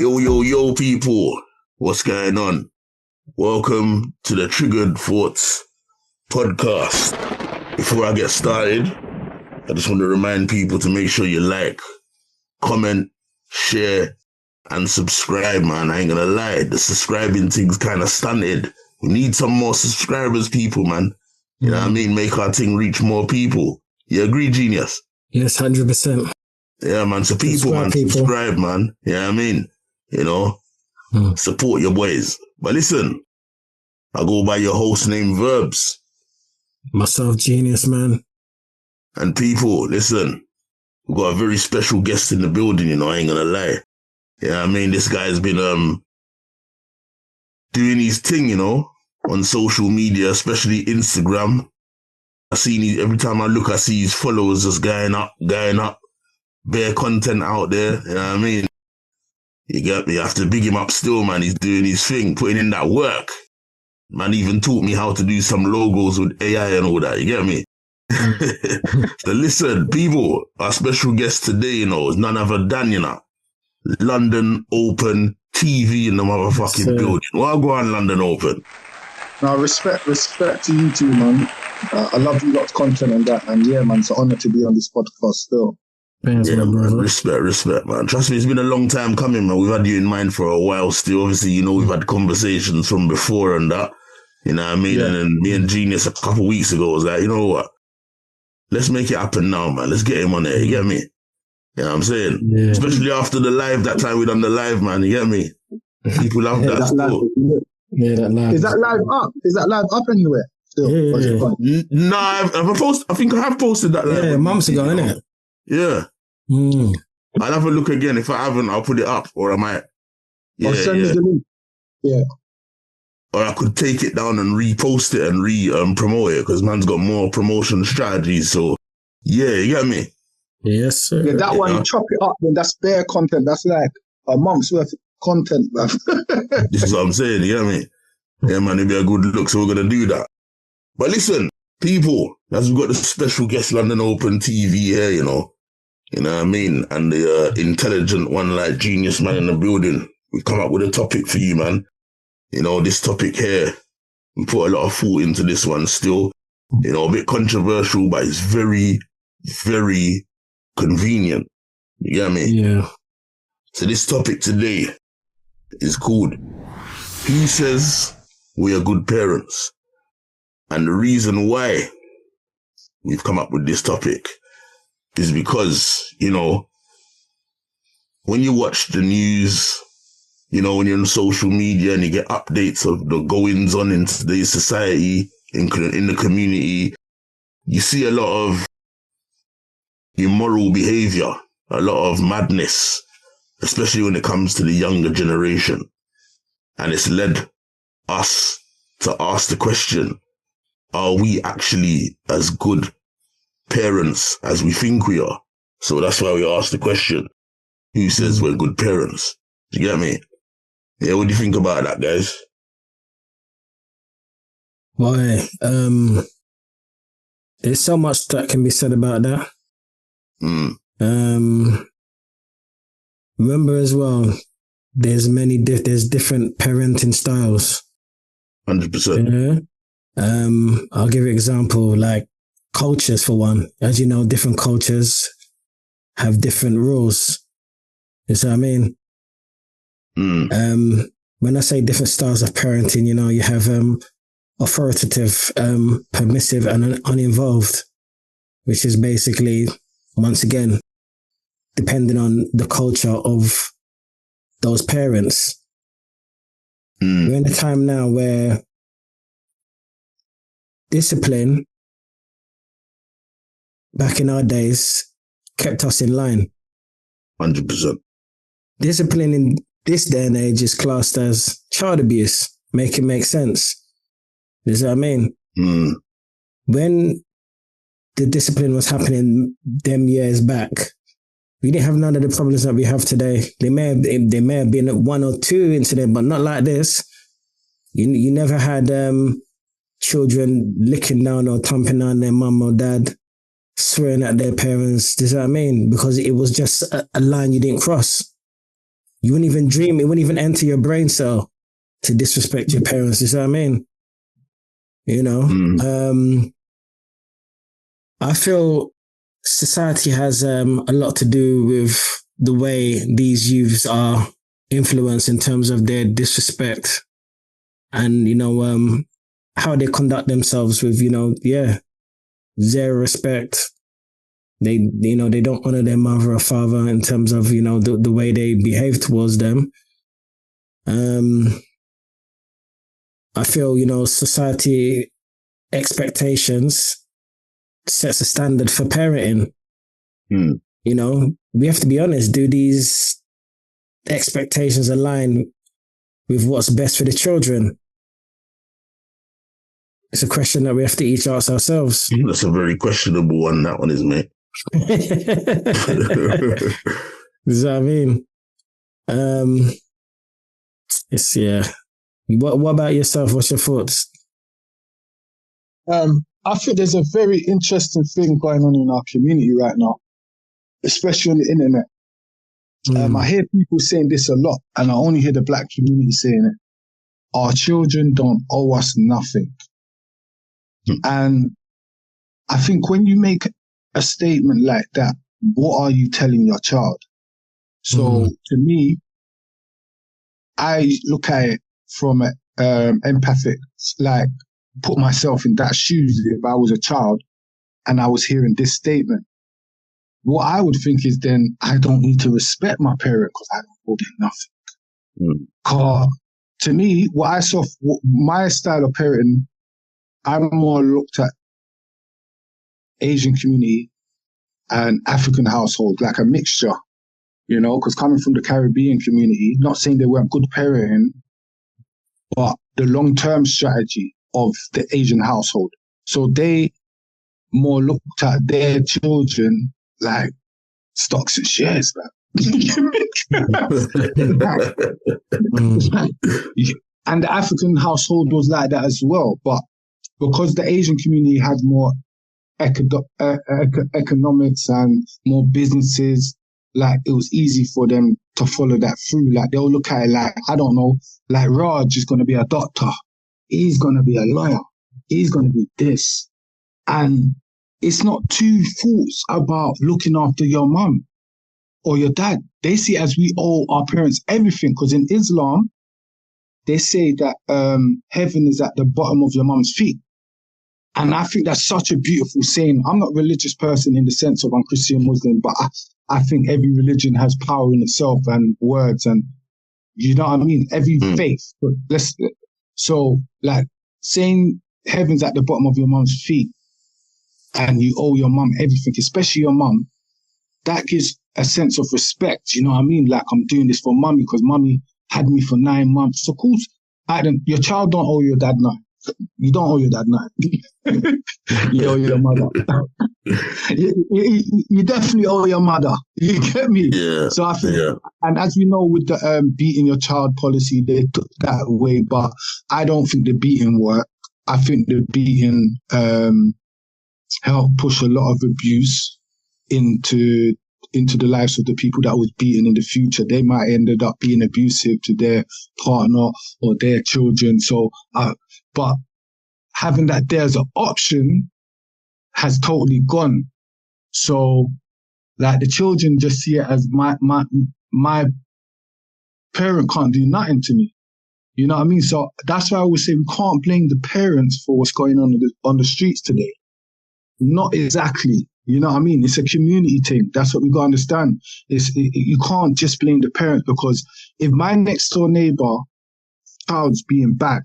Yo, people. What's going on? Welcome to the Triggered Thoughts podcast. Before I get started, I just want to remind people to make sure you like, comment, share, and subscribe, man. I ain't gonna lie. The subscribing thing's kind of stunted. We need some more subscribers, people, man. You know what I mean? Make our thing reach more people. You agree, Genius? Yes, 100%. Yeah, man. So subscribe, man. You know what I mean? You know, support your boys. But listen, I go by your host name, Verbz. Myself, Geniusman. And people, listen, we've got a very special guest in the building, you know, I ain't gonna lie. You know what I mean? This guy's been doing his thing, you know, on social media, especially Instagram. Every time I look, I see his followers just going up. Bare content out there, you know what I mean? You get me? I have to big him up still, man. He's doing his thing, putting in that work. Man even taught me how to do some logos with AI and all that, you get me? So listen, people, our special guest today, you know, is none other than, you know, LondonOpenTV in the motherfucking building. Well, go on, London Open. Now, respect to you two, man. I love you lot's content and that. And yeah, man, it's an honor to be on this podcast still. Thanks, yeah, man. Respect, man. Trust me, it's been a long time coming, man. We've had you in mind for a while still. Obviously, you know, we've had conversations from before and that. You know what I mean? Yeah. And then me and Genius a couple of weeks ago was like, you know what? Let's make it happen now, man. Let's get him on there. You get me? You know what I'm saying? Yeah. Especially after the live, that time we done the live, man. You get me? People love that still. That live. Is that live up? Is that live up anywhere? Still? Yeah. No, I think I have posted that live. Yeah, months ago, innit? Yeah. I'll have a look again. If I haven't, I'll put it up, or I might. Yeah, or send me the link. Yeah. Or I could take it down and repost it and promote it, because man's got more promotion strategies. So yeah, you get me? Yes, sir. Yeah, that one, you chop it up, then that's bare content. That's like a month's worth of content, man. This is what I'm saying, you get me? Yeah, man, it'd be a good look, so we're gonna do that. But listen, people, as we've got the special guest London Open TV here, you know what I mean? And the intelligent one like Geniusman in the building. We've come up with a topic for you, man. You know, this topic here, we put a lot of thought into this one still. You know, a bit controversial, but it's very, very convenient. You get me? Yeah. So this topic today is called, Who Says We Are Good Parents? And the reason why we've come up with this topic is because, you know, when you watch the news, you know, when you're on social media and you get updates of the goings on in today's society, in the community, you see a lot of immoral behavior, a lot of madness, especially when it comes to the younger generation. And it's led us to ask the question, are we actually as good parents as we think we are? So that's why we ask the question, who says we're good parents? Do you get me? Yeah, what do you think about that, guys? Boy, there's so much that can be said about that. Remember as well, there's different parenting styles. 100%. Yeah. I'll give you an example, like cultures for one. As you know, different cultures have different rules. You see what I mean? When I say different styles of parenting, you know, you have authoritative, permissive, and uninvolved, which is basically, once again, depending on the culture of those parents. We're in a time now where discipline, back in our days, kept us in line. 100%. Discipline in this day and age is classed as child abuse. Make it make sense. You see what I mean? When the discipline was happening them years back, we didn't have none of the problems that we have today. There may have been one or two incidents, but not like this. You never had children licking down or thumping down their mum or dad, swearing at their parents. Do you see what I mean? Because it was just a line you didn't cross. You wouldn't even dream, it wouldn't even enter your brain cell to disrespect your parents. You see what I mean? You know? I feel society has a lot to do with the way these youths are influenced in terms of their disrespect and, you know, how they conduct themselves with, you know, zero respect. They, you know, they don't honor their mother or father in terms of, you know, the way they behave towards them. I feel, you know, society expectations sets a standard for parenting. You know, we have to be honest. Do these expectations align with what's best for the children? It's a question that we have to each ask ourselves. That's a very questionable one, that one is, mate. Does that mean? It's, yeah. What about yourself? What's your thoughts? I think there's a very interesting thing going on in our community right now, especially on the internet. I hear people saying this a lot, and I only hear the black community saying it. Our children don't owe us nothing. And I think when you make a statement like that, what are you telling your child? So to me, I look at it from empathic, like put myself in that shoes if I was a child and I was hearing this statement. What I would think is then I don't need to respect my parent because I don't owe them nothing. Because to me, what I saw, my style of parenting, I more looked at Asian community and African household, like a mixture, you know, because coming from the Caribbean community, not saying they weren't good parenting, but the long-term strategy of the Asian household. So they more looked at their children like stocks and shares, man. And the African household was like that as well. But because the Asian community had more economics and more businesses, like it was easy for them to follow that through. Like they'll look at it like, I don't know, like Raj is going to be a doctor. He's going to be a lawyer. He's going to be this. And it's not two thoughts about looking after your mum or your dad. They see it as we owe our parents everything. Because in Islam, they say that heaven is at the bottom of your mum's feet. And I think that's such a beautiful saying. I'm not a religious person in the sense of I'm Christian, Muslim, but I think every religion has power in itself and words and, you know what I mean? Every faith. But so like saying heaven's at the bottom of your mum's feet and you owe your mum everything, especially your mum, that gives a sense of respect. You know what I mean? Like I'm doing this for mummy because mummy had me for 9 months. So of course, your child don't owe your dad nothing. You don't owe your dad nothing. You owe your mother. you definitely owe your mother. You get me? Yeah. So I think, and as we know with the beating your child policy, they took that away. But I don't think the beating worked. I think the beating helped push a lot of abuse into the lives of the people that was beaten in the future. They might ended up being abusive to their partner or their children. So, but having that there as an option has totally gone. So, like the children just see it as my parent can't do nothing to me. You know what I mean? So that's why I always say we can't blame the parents for what's going on the streets today. Not exactly. You know what I mean? It's a community thing. That's what we got to understand. You can't just blame the parents, because if my next door neighbor child's being bad,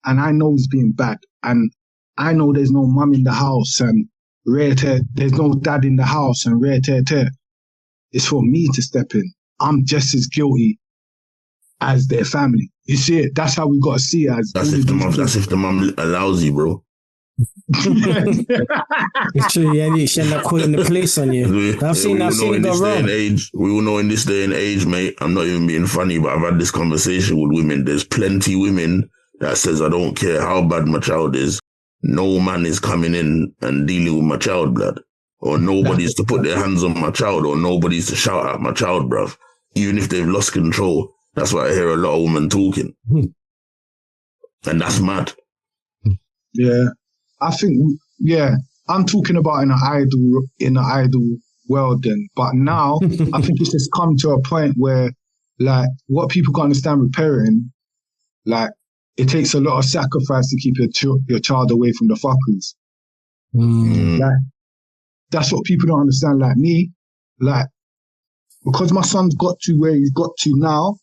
and I know he's being bad, and I know there's no mum in the house, and there's no dad in the house, and it's for me to step in. I'm just as guilty as their family. You see it? That's how we got to see it. That's if the mum allows you, bro. It's true, yeah, you should end up calling the police on you. I've seen it go wrong. We all know in this day and age, mate, I'm not even being funny, but I've had this conversation with women. There's plenty women that says, I don't care how bad my child is, no man is coming in and dealing with my child, blood. Or nobody's to put their hands on my child, or nobody's to shout at my child, bruv. even if they've lost control. That's why I hear a lot of women talking. And that's mad. Yeah. I think, I'm talking about in an ideal world then. But now, I think it's just come to a point where, like, what people can understand with parenting, like, it takes a lot of sacrifice to keep your child away from the fuckeries. Like, that's what people don't understand. Like me, like, because my son's got to where he's got to now,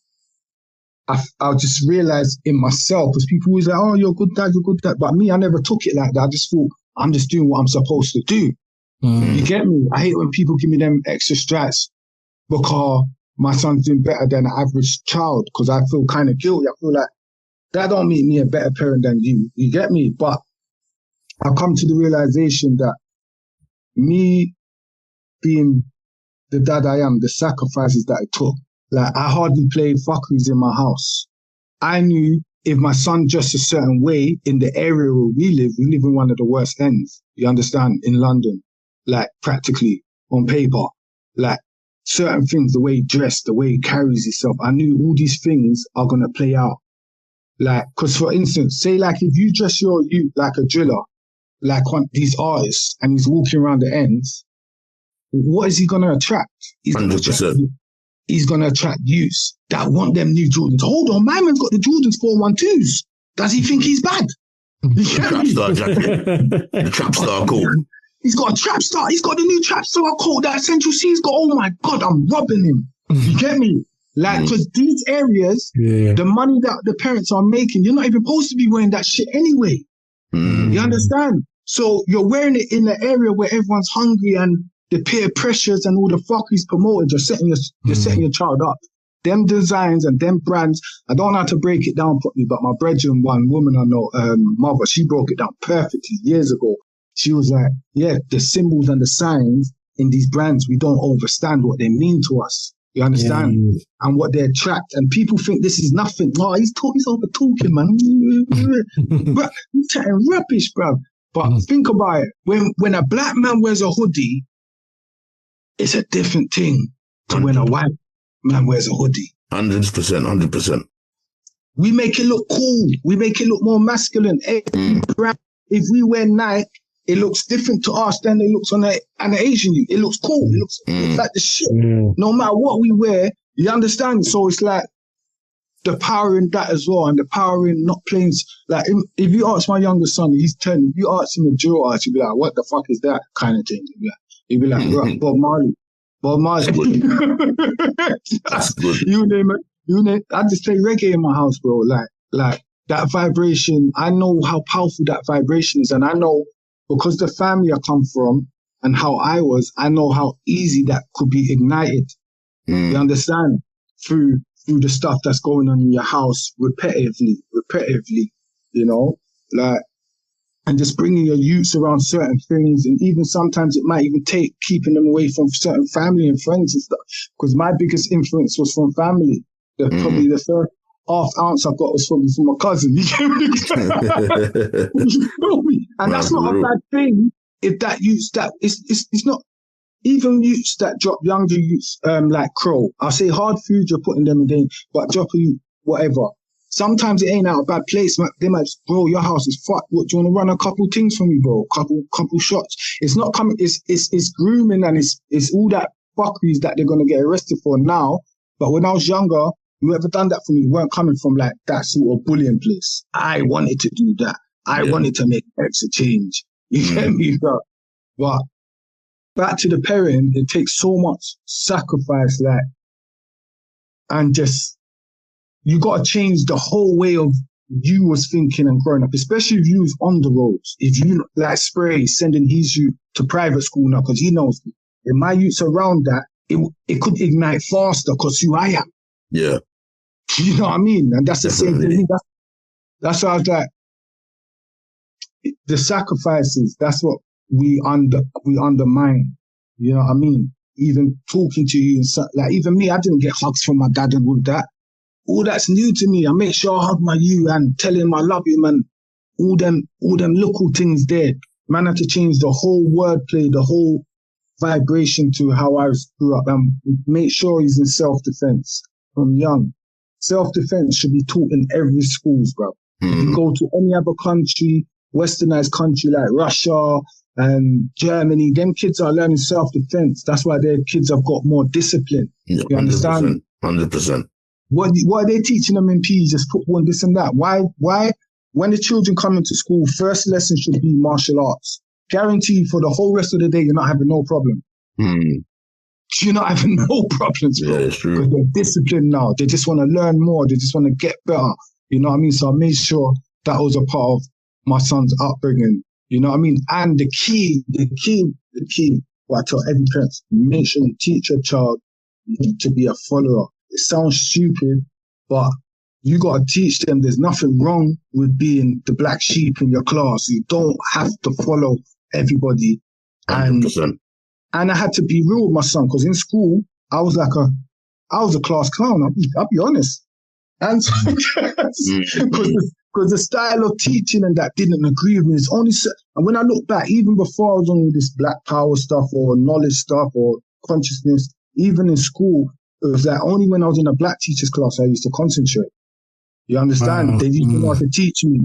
I'll just realize in myself, because people always like, oh, you're a good dad, you're a good dad. But me, I never took it like that. I just thought, I'm just doing what I'm supposed to do. You get me? I hate when people give me them extra strats because my son's doing better than an average child, because I feel kind of guilty. I feel like that don't make me a better parent than you. You get me? But I've come to the realization that me being the dad I am, the sacrifices that I took, like, I hardly played fuckeries in my house. I knew if my son dressed a certain way in the area where we live in one of the worst ends, you understand, in London, like, practically on paper, like, certain things, the way he dressed, the way he carries himself, I knew all these things are going to play out. Like, because for instance, say, like, if you dress you like a driller, like one these artists, and he's walking around the ends, what is he going to attract? He's 100%. He's going to attract youths that want them new Jordans. Hold on, my man's got the Jordans 412s. Does he think he's bad? Trap star jacket. The trap star coat. He's got a trap star. He's got the new trap star coat that Central C's got. Oh my God, I'm robbing him. You get me? Like, because these areas, the money that the parents are making, you're not even supposed to be wearing that shit anyway. You understand? So you're wearing it in an area where everyone's hungry and the peer pressures and all the fuckeries promoted. You're setting your child up. Them designs and them brands, I don't know how to break it down properly, but my brethren, one woman I know, mother, she broke it down perfectly years ago. She was like, yeah, the symbols and the signs in these brands, we don't understand what they mean to us. You understand? And what they attract. And people think this is nothing. No, he's over talking, man. But he's chatting rubbish, bro. But think about it. When a black man wears a hoodie, it's a different thing to when a white man wears a hoodie. 100%, 100%. We make it look cool. We make it look more masculine. If we wear Nike, it looks different to us than it looks on an Asian youth. It looks cool. It looks like the shit. No matter what we wear, you understand? So it's like the power in that as well, and the power in not playing. Like, if you ask my younger son, he's 10, if you ask him a drill artist, he'll be like, what the fuck is that kind of thing? He'll be like, Bob Marley. That's good. You name it. I just play reggae in my house, bro. Like that vibration, I know how powerful that vibration is, and I know, because the family I come from and how I was, I know how easy that could be ignited. You understand? Through the stuff that's going on in your house repetitively, you know? Like, and just bringing your youths around certain things, and even sometimes it might even take keeping them away from certain family and friends and stuff. Because my biggest influence was from family. Probably the first half ounce I got was from my cousin. And that's not a bad thing. If that youth that it's not even youths that drop younger youths like Crow. I'll say hard food, you're putting them in game, but drop you whatever. Sometimes it ain't out a bad place. They might, bro, your house is fucked. What, do you want to run a couple things for me, bro? Couple shots. It's not coming. It's grooming, and it's all that fuckeries that they're gonna get arrested for now. But when I was younger, whoever done that for me weren't coming from like that sort of bullying place. I wanted to do that. I wanted to make extra change. You get me, bro? But back to the parent, it takes so much sacrifice, like, and just, you got to change the whole way of you was thinking and growing up, especially if you was on the roads. If you, like Spray, sending his youth to private school now, because he knows if my youth's around that, it could ignite faster because who I am. Yeah. You know what I mean? And that's the same thing. That's why I was like, the sacrifices, that's what we undermine. You know what I mean? Even talking to you, and like, even me, I didn't get hugs from my dad and all that. All that's new to me. I make sure I hug my you and tell him I love him, and all them little things there. Man, I had to change the whole wordplay, the whole vibration to how I grew up, and make sure he's in self-defense from young. Self-defense should be taught in every schools, bro. If you go to any other country, westernized country like Russia and Germany, them kids are learning self-defense. That's why their kids have got more discipline. Yeah, you understand? 100%. What are they teaching them in PE? Just football and this and that. Why? When the children come into school, first lesson should be martial arts. Guarantee for the whole rest of the day, you're not having no problem. You're not having no problems, bro. Yeah, it's true. Because they're disciplined now. They just want to learn more. They just want to get better. You know what I mean? So I made sure that was a part of my son's upbringing. You know what I mean? And the key, what I tell every parent, make sure you teach your child to be a follower. It sounds stupid, but you got to teach them there's nothing wrong with being the black sheep in your class. You don't have to follow everybody. 100%. And I had to be real with my son, because in school, I was a class clown. I'll be honest. And because the style of teaching and that didn't agree with me. It's only, and when I look back, even before I was on this black power stuff or knowledge stuff or consciousness, even in school, it was like only when I was in a black teacher's class, I used to concentrate. You understand? They used to know how to teach me,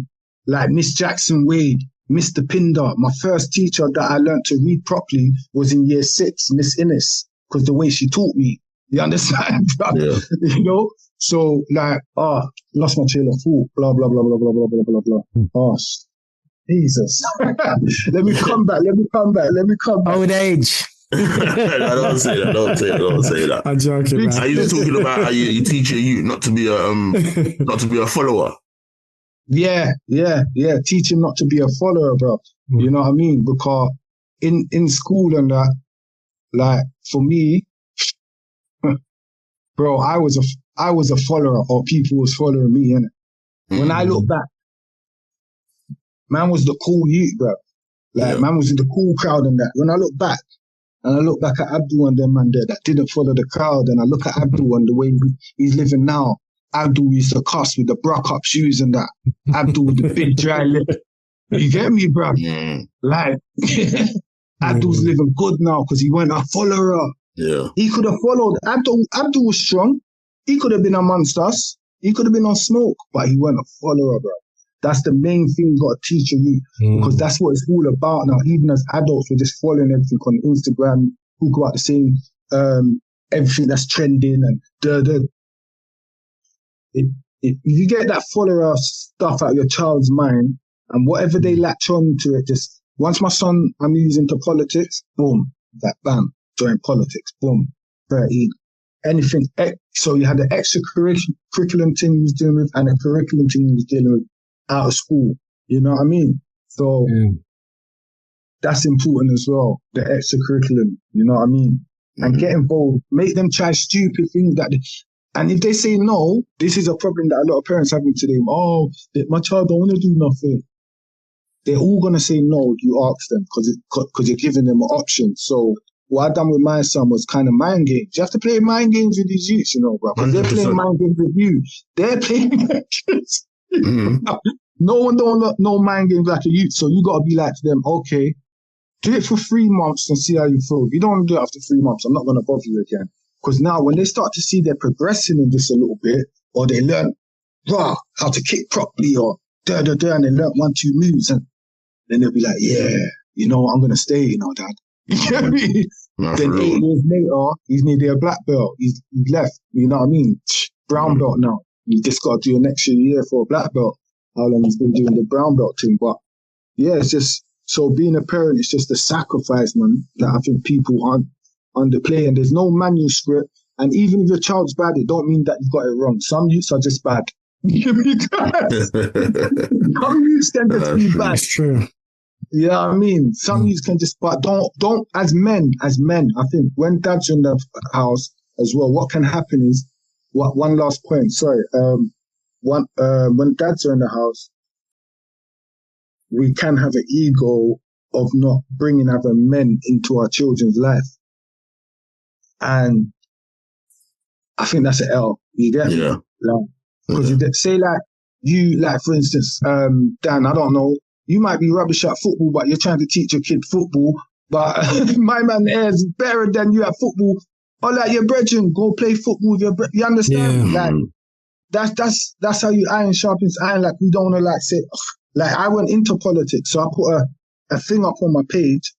like Miss Jackson Wade, Mr. Pinder. My first teacher that I learned to read properly was in year 6, Miss Innes, because the way she taught me. You understand? Yeah. You know? So, like, lost my trail of thought, blah, blah, blah, blah, blah, blah, blah, blah, blah. Oh, Jesus. Let me come back. Old age. Don't say that. I'm joking, man. Are you talking about how you teach your youth not to be a follower? Yeah. Teach him not to be a follower, bro. You know what I mean? Because in school and that, like, for me, bro, I was a follower, or people was following me, innit? When I look back, man was the cool youth, bro. Like, man was in the cool crowd and that. When I look back, and I look back at Abdul and them man there that didn't follow the crowd, and I look at Abdul and the way he's living now. Abdul used to cuss with the brock up shoes and that. Abdul with the big dry lip. You get me, bro? Like, Abdul's living good now because he went a follower. Yeah. He could have followed. Abdul was strong. He could have been amongst us. He could have been on smoke, but he went a follower, bro. That's the main thing you got to teach you, because that's what it's all about now. Even as adults, we're just following everything on Instagram, talk about the same, everything that's trending, and if you get that follower stuff out of your child's mind, and whatever they latch on to it, just once my son, I'm using to politics, boom, that bam, join politics, boom, 30, anything. So you had the extracurriculum thing he was dealing with and a curriculum thing he was dealing with out of school. You know what I mean? So that's important as well, the extracurriculum, you know what I mean? And get involved, make them try stupid things and if they say no, this is a problem that a lot of parents have today. Oh, my child don't want to do nothing. They're all going to say no, you ask them, because you're giving them an option. So what I done with my son was kind of mind games. You have to play mind games with these youths, you know, bro. Because they're playing mind games with you. They're playing mind games. No one don't know mind games like a youth. So you got to be like to them, okay, do it for 3 months and see how you feel. If you don't want to do it after 3 months, I'm not going to bother you again. Because now when they start to see they're progressing in this a little bit, or they learn how to kick properly, or and they learn 1-2 moves, and then they'll be like, yeah, you know, I'm going to stay, you know, Dad. You get me? Then 8 years later, he's nearly a black belt. He's left, you know what I mean? Brown belt now. You just got to do an extra year for a black belt. How long he's been doing the brown belt thing. But yeah, it's just, so being a parent is just a sacrifice, man, that I think people aren't underplay. And there's no manuscript. And even if your child's bad, it don't mean that you've got it wrong. Some youths are just bad. Some youths can just be bad. That's true. Yeah, I mean, some youths can just, but don't, as men, I think when dad's in the house as well, what can happen is, one last point, sorry, when dads are in the house, we can have an ego of not bringing other men into our children's life. And I think that's an L. You get me? Because say like for instance, Dan, I don't know, you might be rubbish at football, but you're trying to teach your kid football, But my man is better than you at football. Or like your brethren, go play football with your brethren. You understand? Yeah. Like, that's how you iron sharpens iron. Like, we don't want to like say, ugh. Like, I went into politics, so I put a thing up on my page.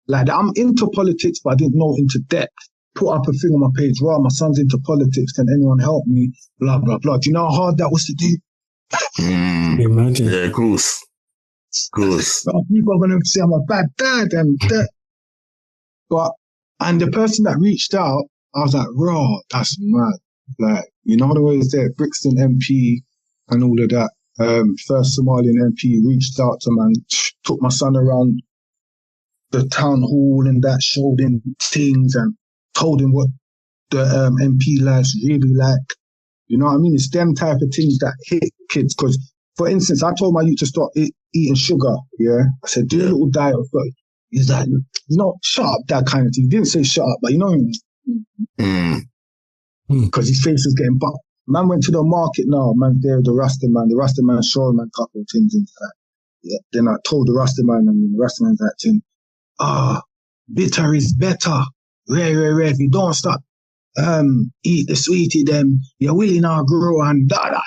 Like, I'm into politics, but I didn't know into depth. Put up a thing on my page. Wow, my son's into politics. Can anyone help me? Blah, blah, blah. Do you know how hard that was to do? Imagine. Yeah, of course. People are going to say I'm a bad dad and that. And the person that reached out, I was like, raw, that's mad. Like, you know the way it's there, Brixton MP and all of that. First Somalian MP reached out to man, took my son around the town hall and that, showed him things and told him what the MP life's really like. You know what I mean? It's them type of things that hit kids. Because, for instance, I told my youth to stop eating sugar. Yeah, I said do a little diet. But he's like, shut up, that kind of thing. He didn't say shut up, but you know what I mean? Because his face was getting bumped. Man went to the market now. Man, there the Rasta man. The Rasta man showed man a couple of things in fact. Yeah. Then I told the Rasta man, and the Rasta man's acting. Bitter is better. Rare. If you don't stop, eat the sweetie, then you're willing to grow and da.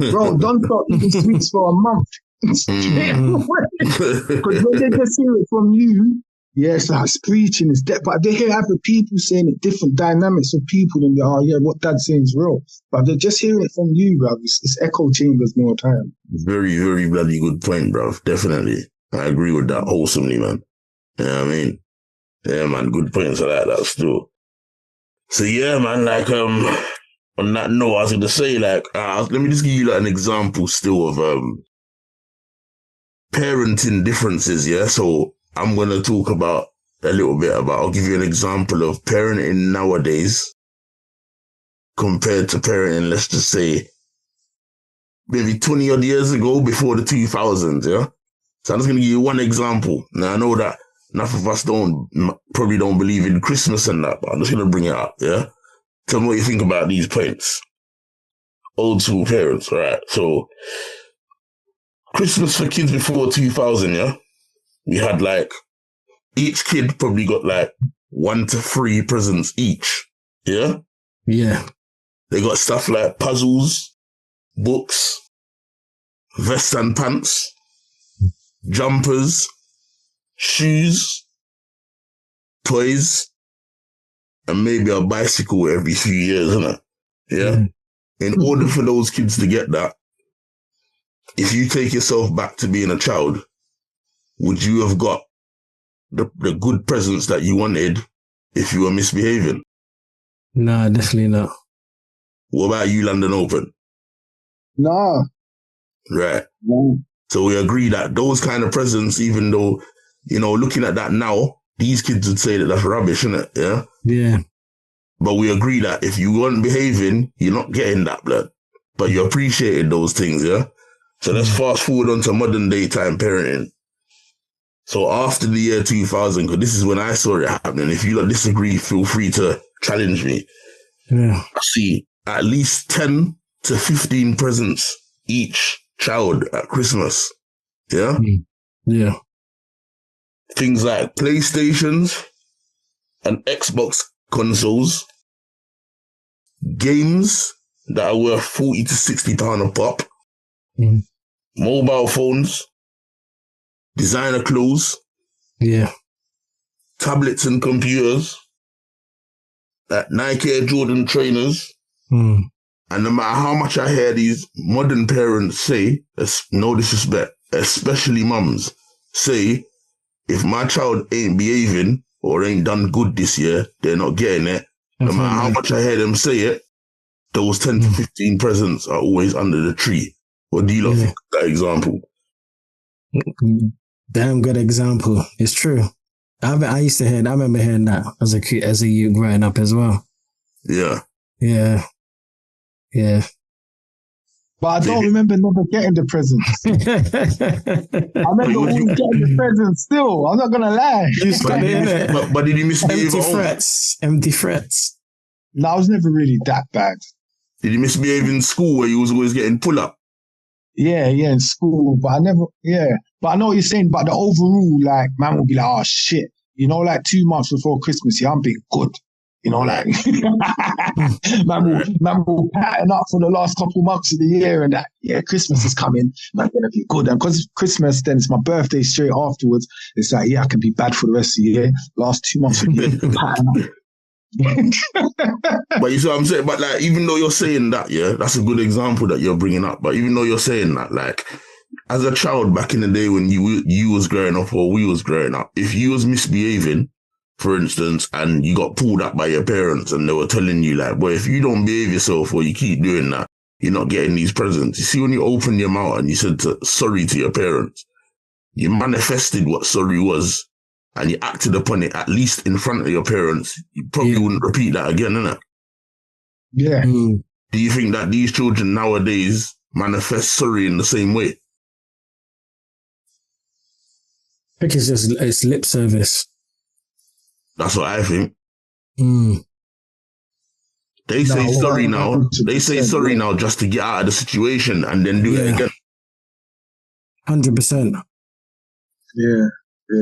Bro, don't stop eating sweets for a month. Because when they just hear it from you, yeah, it's like it's preaching, it's but they hear other people saying it, different dynamics of people, and they're, what Dad's saying is real. But they're just hearing it from you, bro. It's echo chambers more time. Very, very bloody good point, bro. Definitely. I agree with that wholesomely, man. You know what I mean? Yeah, man, good points like that still. So yeah, man, like, on that note, I was going to say, like, let me just give you like an example still of, parenting differences, yeah? So I'm going to talk about I'll give you an example of parenting nowadays compared to parenting, let's just say, maybe 20 odd years ago before the 2000s, yeah? So I'm just going to give you one example. Now, I know that enough of us probably don't believe in Christmas and that, but I'm just going to bring it up, yeah? Tell me what you think about these points. Old school parents, right? So, Christmas for kids before 2000, yeah? We had like, each kid probably got like 1 to 3 presents each, yeah? Yeah. They got stuff like puzzles, books, vests and pants, jumpers, shoes, toys, and maybe a bicycle every few years, isn't it? Yeah? In order for those kids to get that, if you take yourself back to being a child, would you have got the good presents that you wanted if you were misbehaving? No, definitely not. What about you, London Open? No. Right. No. So we agree that those kind of presents, even though, you know, looking at that now, these kids would say that that's rubbish, isn't it? Yeah? Yeah. But we agree that if you weren't behaving, you're not getting that, blood. But you appreciated those things, yeah? So let's fast forward on to modern day time parenting. So after the year 2000, because this is when I saw it happening, if you disagree, feel free to challenge me. Yeah. I see at least 10 to 15 presents each child at Christmas. Yeah? Yeah. Things like PlayStations and Xbox consoles, games that are worth 40 to 60 pounds a pop, mobile phones, designer clothes, yeah, tablets and computers, like Nike Air Jordan trainers. And no matter how much I hear these modern parents say, no disrespect, especially mums, say, if my child ain't behaving or ain't done good this year, they're not getting it. No matter how much I hear them say it, those 10 to 15 presents are always under the tree. What do you think of that example? Damn good example. It's true. I remember hearing that as a youth growing up as well. Yeah. Yeah. Yeah. But I don't remember never getting the presents. I remember always getting the presents still. I'm not going to lie. But did you misbehave at home? Empty threats. No, I was never really that bad. Did you misbehave in school where you was always getting pull up? Yeah, in school. But I never, But I know what you're saying. But the overall, like, man will be like, oh, shit. you know, like 2 months before Christmas, yeah, I'm being good. You know, like, man will pattern up for the last couple months of the year and that, yeah, Christmas is coming, man, gonna be good. And because Christmas, then it's my birthday straight afterwards, it's like, yeah, I can be bad for the rest of the year. Last 2 months of the year, pattern up. But you see what I'm saying? But like, even though you're saying that, yeah, that's a good example that you're bringing up. But even though you're saying that, like, as a child back in the day when you was growing up or we was growing up, if you was misbehaving, for instance, and you got pulled up by your parents and they were telling you like, well, if you don't behave yourself or you keep doing that, you're not getting these presents. You see, when you opened your mouth and you said sorry to your parents, you manifested what sorry was and you acted upon it, at least in front of your parents. You probably wouldn't repeat that again, innit? Yeah. Do you think that these children nowadays manifest sorry in the same way? I think it's lip service. That's what I think. They say No, sorry now. 100%, They say sorry yeah. now just to get out of the situation and then do it again. 100%. Yeah,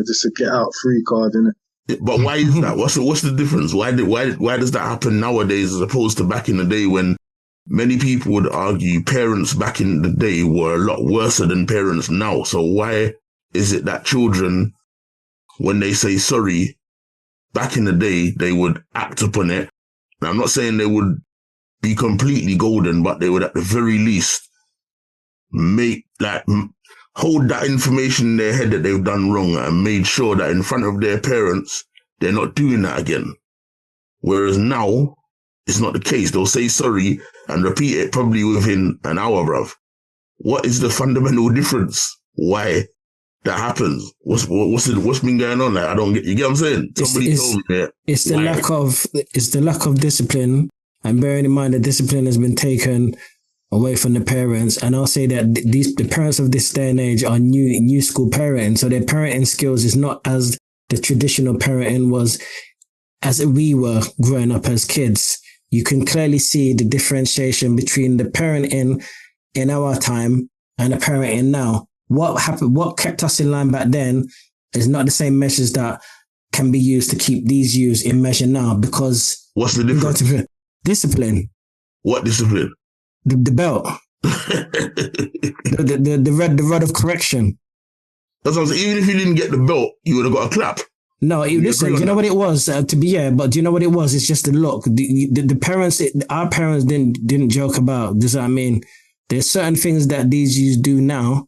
just a get out free card, innit? But why is that? What's the difference? Why does that happen nowadays as opposed to back in the day when many people would argue parents back in the day were a lot worse than parents now? So why is it that children, when they say sorry, back in the day, they would act upon it? Now, I'm not saying they would be completely golden, but they would at the very least hold that information in their head that they've done wrong and made sure that in front of their parents, they're not doing that again. Whereas now, it's not the case. They'll say sorry and repeat it probably within an hour, bruv. What is the fundamental difference? Why that happens? What's been going on? Like, I don't get, you get what I'm saying? Somebody told me that. It's the lack of discipline, and bearing in mind that discipline has been taken away from the parents. And I'll say that the parents of this day and age are new school parenting. So their parenting skills is not as the traditional parenting was as we were growing up as kids. You can clearly see the differentiation between the parenting in our time and the parenting now. What happened, what kept us in line back then is not the same measures that can be used to keep these youths in measure now, because what's the difference? Discipline. What discipline? The belt. the rod of correction. That's what I'm saying. Even if you didn't get the belt, you would have got a clap. No, listen, do you know what it was? But do you know what it was? It's just the look. The parents, our parents didn't joke about. Does that mean there's certain things that these youths do now,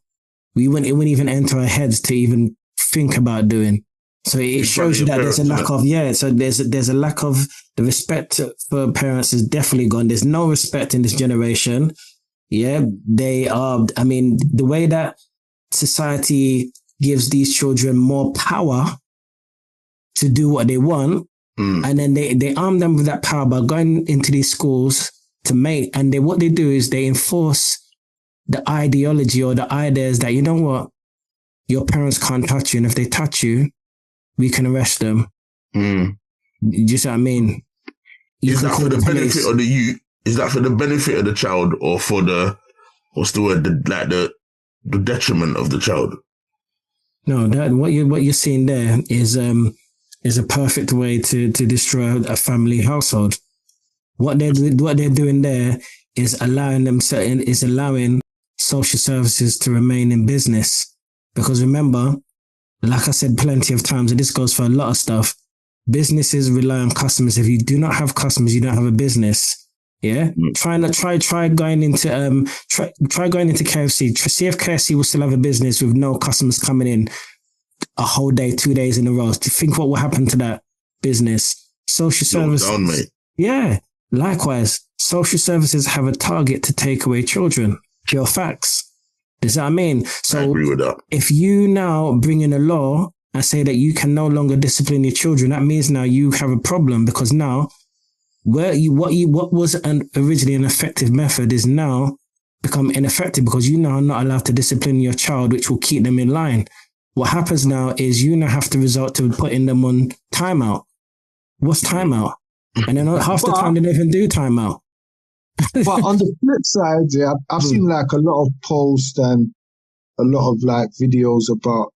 it wouldn't even enter our heads to even think about doing. So it shows you that there's a lack of, so there's a lack of the respect for parents is definitely gone. There's no respect in this generation. Yeah, they are, I mean, the way that society gives these children more power to do what they want, and then they arm them with that power by going into these schools to make, and what they do is they enforce the ideology or the ideas that, you know what, your parents can't touch you, and if they touch you, we can arrest them. Do you see what I mean? Is that for the benefit of the youth? Is that for the benefit of the child, or for the, what's the word, the detriment of the child? No, that what you're seeing there is a perfect way to destroy a family household. What they're doing there is allowing social services to remain in business. Because remember, like I said plenty of times, and this goes for a lot of stuff, businesses rely on customers. If you do not have customers, you don't have a business. Yeah, try going into KFC. See if KFC will still have a business with no customers coming in a whole day, 2 days in a row. To think what will happen to that business. Social services. Down, mate. Yeah, likewise, social services have a target to take away children. Pure facts. Does that mean? So I agree with that. If you now bring in a law and say that you can no longer discipline your children, that means now you have a problem, because now what was originally an effective method is now become ineffective, because you now are not allowed to discipline your child, which will keep them in line. What happens now is you now have to resort to putting them on timeout. What's timeout? And then half the time they don't even do timeout. But on the flip side, yeah, I've seen like a lot of posts and a lot of like videos about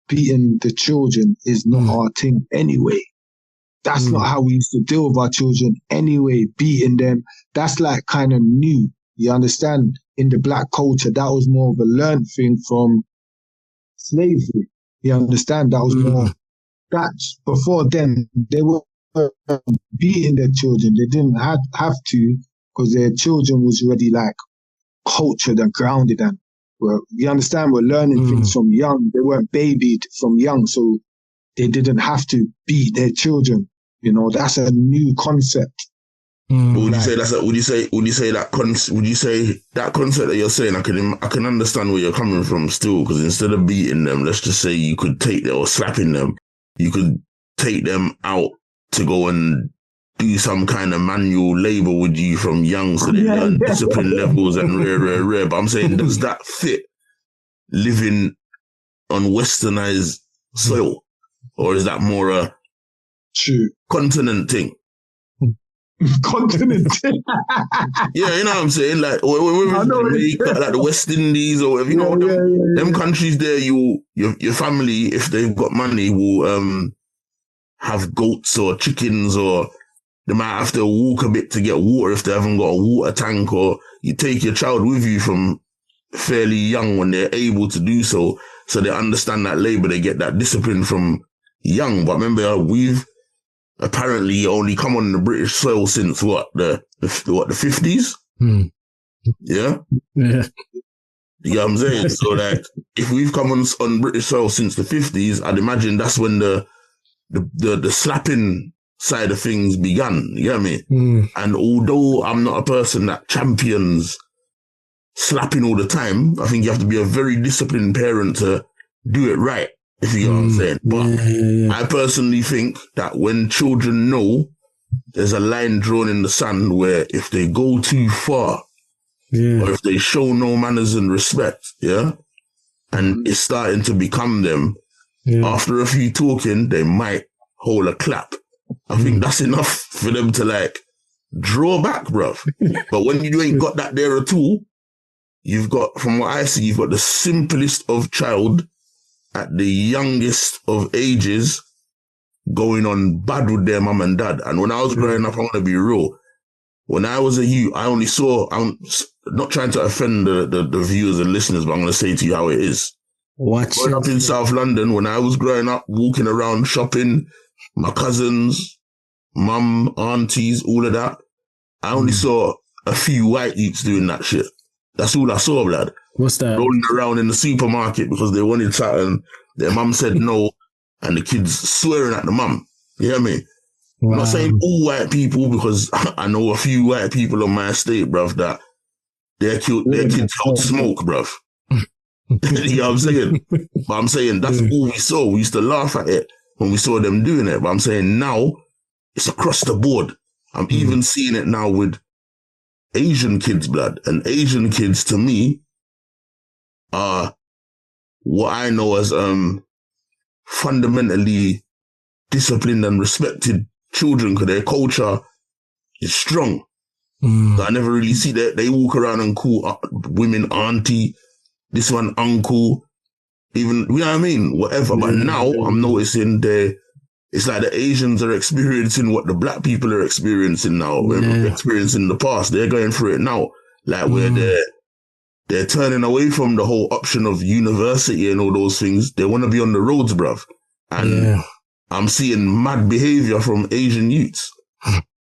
beating the children is not our thing anyway. That's not how we used to deal with our children anyway, beating them. That's like kind of new. You understand? In the black culture, that was more of a learned thing from slavery. You understand? That was more, that's before then, they were beating their children. They didn't have to, because their children was already like cultured and grounded, and you understand, we're learning things from young. They weren't babied from young, so they didn't have to beat their children. You know, that's a new concept. But would you say that concept that you're saying? I can understand where you're coming from still, because instead of beating them, let's just say you could take them, or slapping them, you could take them out to go and do some kind of manual labor with you from young, so they learn discipline levels and rare. But I'm saying, does that fit living on westernized soil, or is that more a continent thing? Continent thing. Yeah, you know what I'm saying? Like, Jamaica, like the West Indies, or whatever, you know, them countries there, your family, if they've got money, will have goats or chickens, or they might have to walk a bit to get water if they haven't got a water tank, or you take your child with you from fairly young when they're able to do so they understand that labor, they get that discipline from young. But remember, we've apparently only come on the British soil since the 50s? Yeah? Yeah. You know what I'm saying? So like, if we've come on British soil since the 50s, I'd imagine that's when the slapping side of things began. You get me? And although I'm not a person that champions slapping all the time, I think you have to be a very disciplined parent to do it right, if you know what I'm saying. But I personally think that when children know there's a line drawn in the sand where if they go too far, or if they show no manners and respect, and it's starting to become them, after a few talking, they might hold a clap. I think that's enough for them to like draw back, bruv. But when you ain't got that there at all, you've got, from what I see, you've got the simplest of child at the youngest of ages going on bad with their mum and dad. And when I was growing up, I want to be real. When I was a youth, I only saw, I'm not trying to offend the viewers and listeners, but I'm going to say to you how it is. Growing up in South London, when I was growing up, walking around shopping, my cousins, mum, aunties, all of that, I only saw a few white youths doing that shit. That's all I saw, blood. What's that? Rolling around in the supermarket because they wanted something. Their mum said no, and the kids swearing at the mum. You hear me? Wow. I'm not saying all white people, because I know a few white people on my estate, bruv, that their kids don't smoke, bruv. You know what I'm saying? But I'm saying that's all we saw. We used to laugh at it when we saw them doing it. But I'm saying now it's across the board. I'm even seeing it now with Asian kids, blood. And Asian kids, to me, are what I know as fundamentally disciplined and respected children, because their culture is strong. So I never really see that. They walk around and call women auntie, this one uncle, even, you know what I mean? Whatever. But now I'm noticing it's like the Asians are experiencing what the black people are experiencing now. We're experiencing the past. They're going through it now. Like where they're turning away from the whole option of university and all those things. They want to be on the roads, bruv. And I'm seeing mad behavior from Asian youths.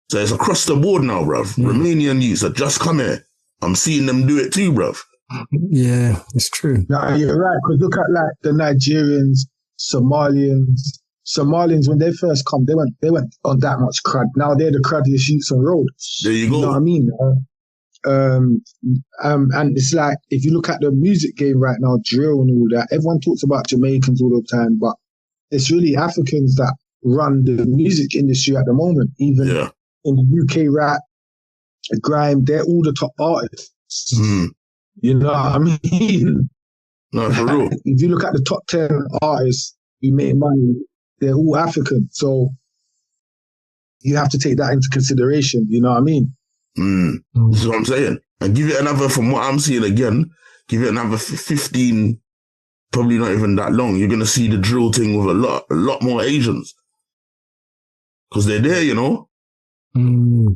So it's across the board now, bruv. Romanian youths are just come here. I'm seeing them do it too, bruv. Yeah, it's true. No, you're right. Because look at like the Nigerians, Somalians, when they first come, they went on that much crud. Now they're the cruddiest youths on the road. There you go. You know what I mean? And it's like, if you look at the music game right now, drill and all that, everyone talks about Jamaicans all the time, but it's really Africans that run the music industry at the moment. Even in the UK rap, grime, they're all the top artists. You know what I mean? No, for real. If you look at the top 10 artists who make money, they're all African. So you have to take that into consideration. You know what I mean? This is what I'm saying. And give it another, from what I'm seeing again, give it another 15 probably not even that long, you're going to see the drill thing with a lot more Asians. Because they're there, you know?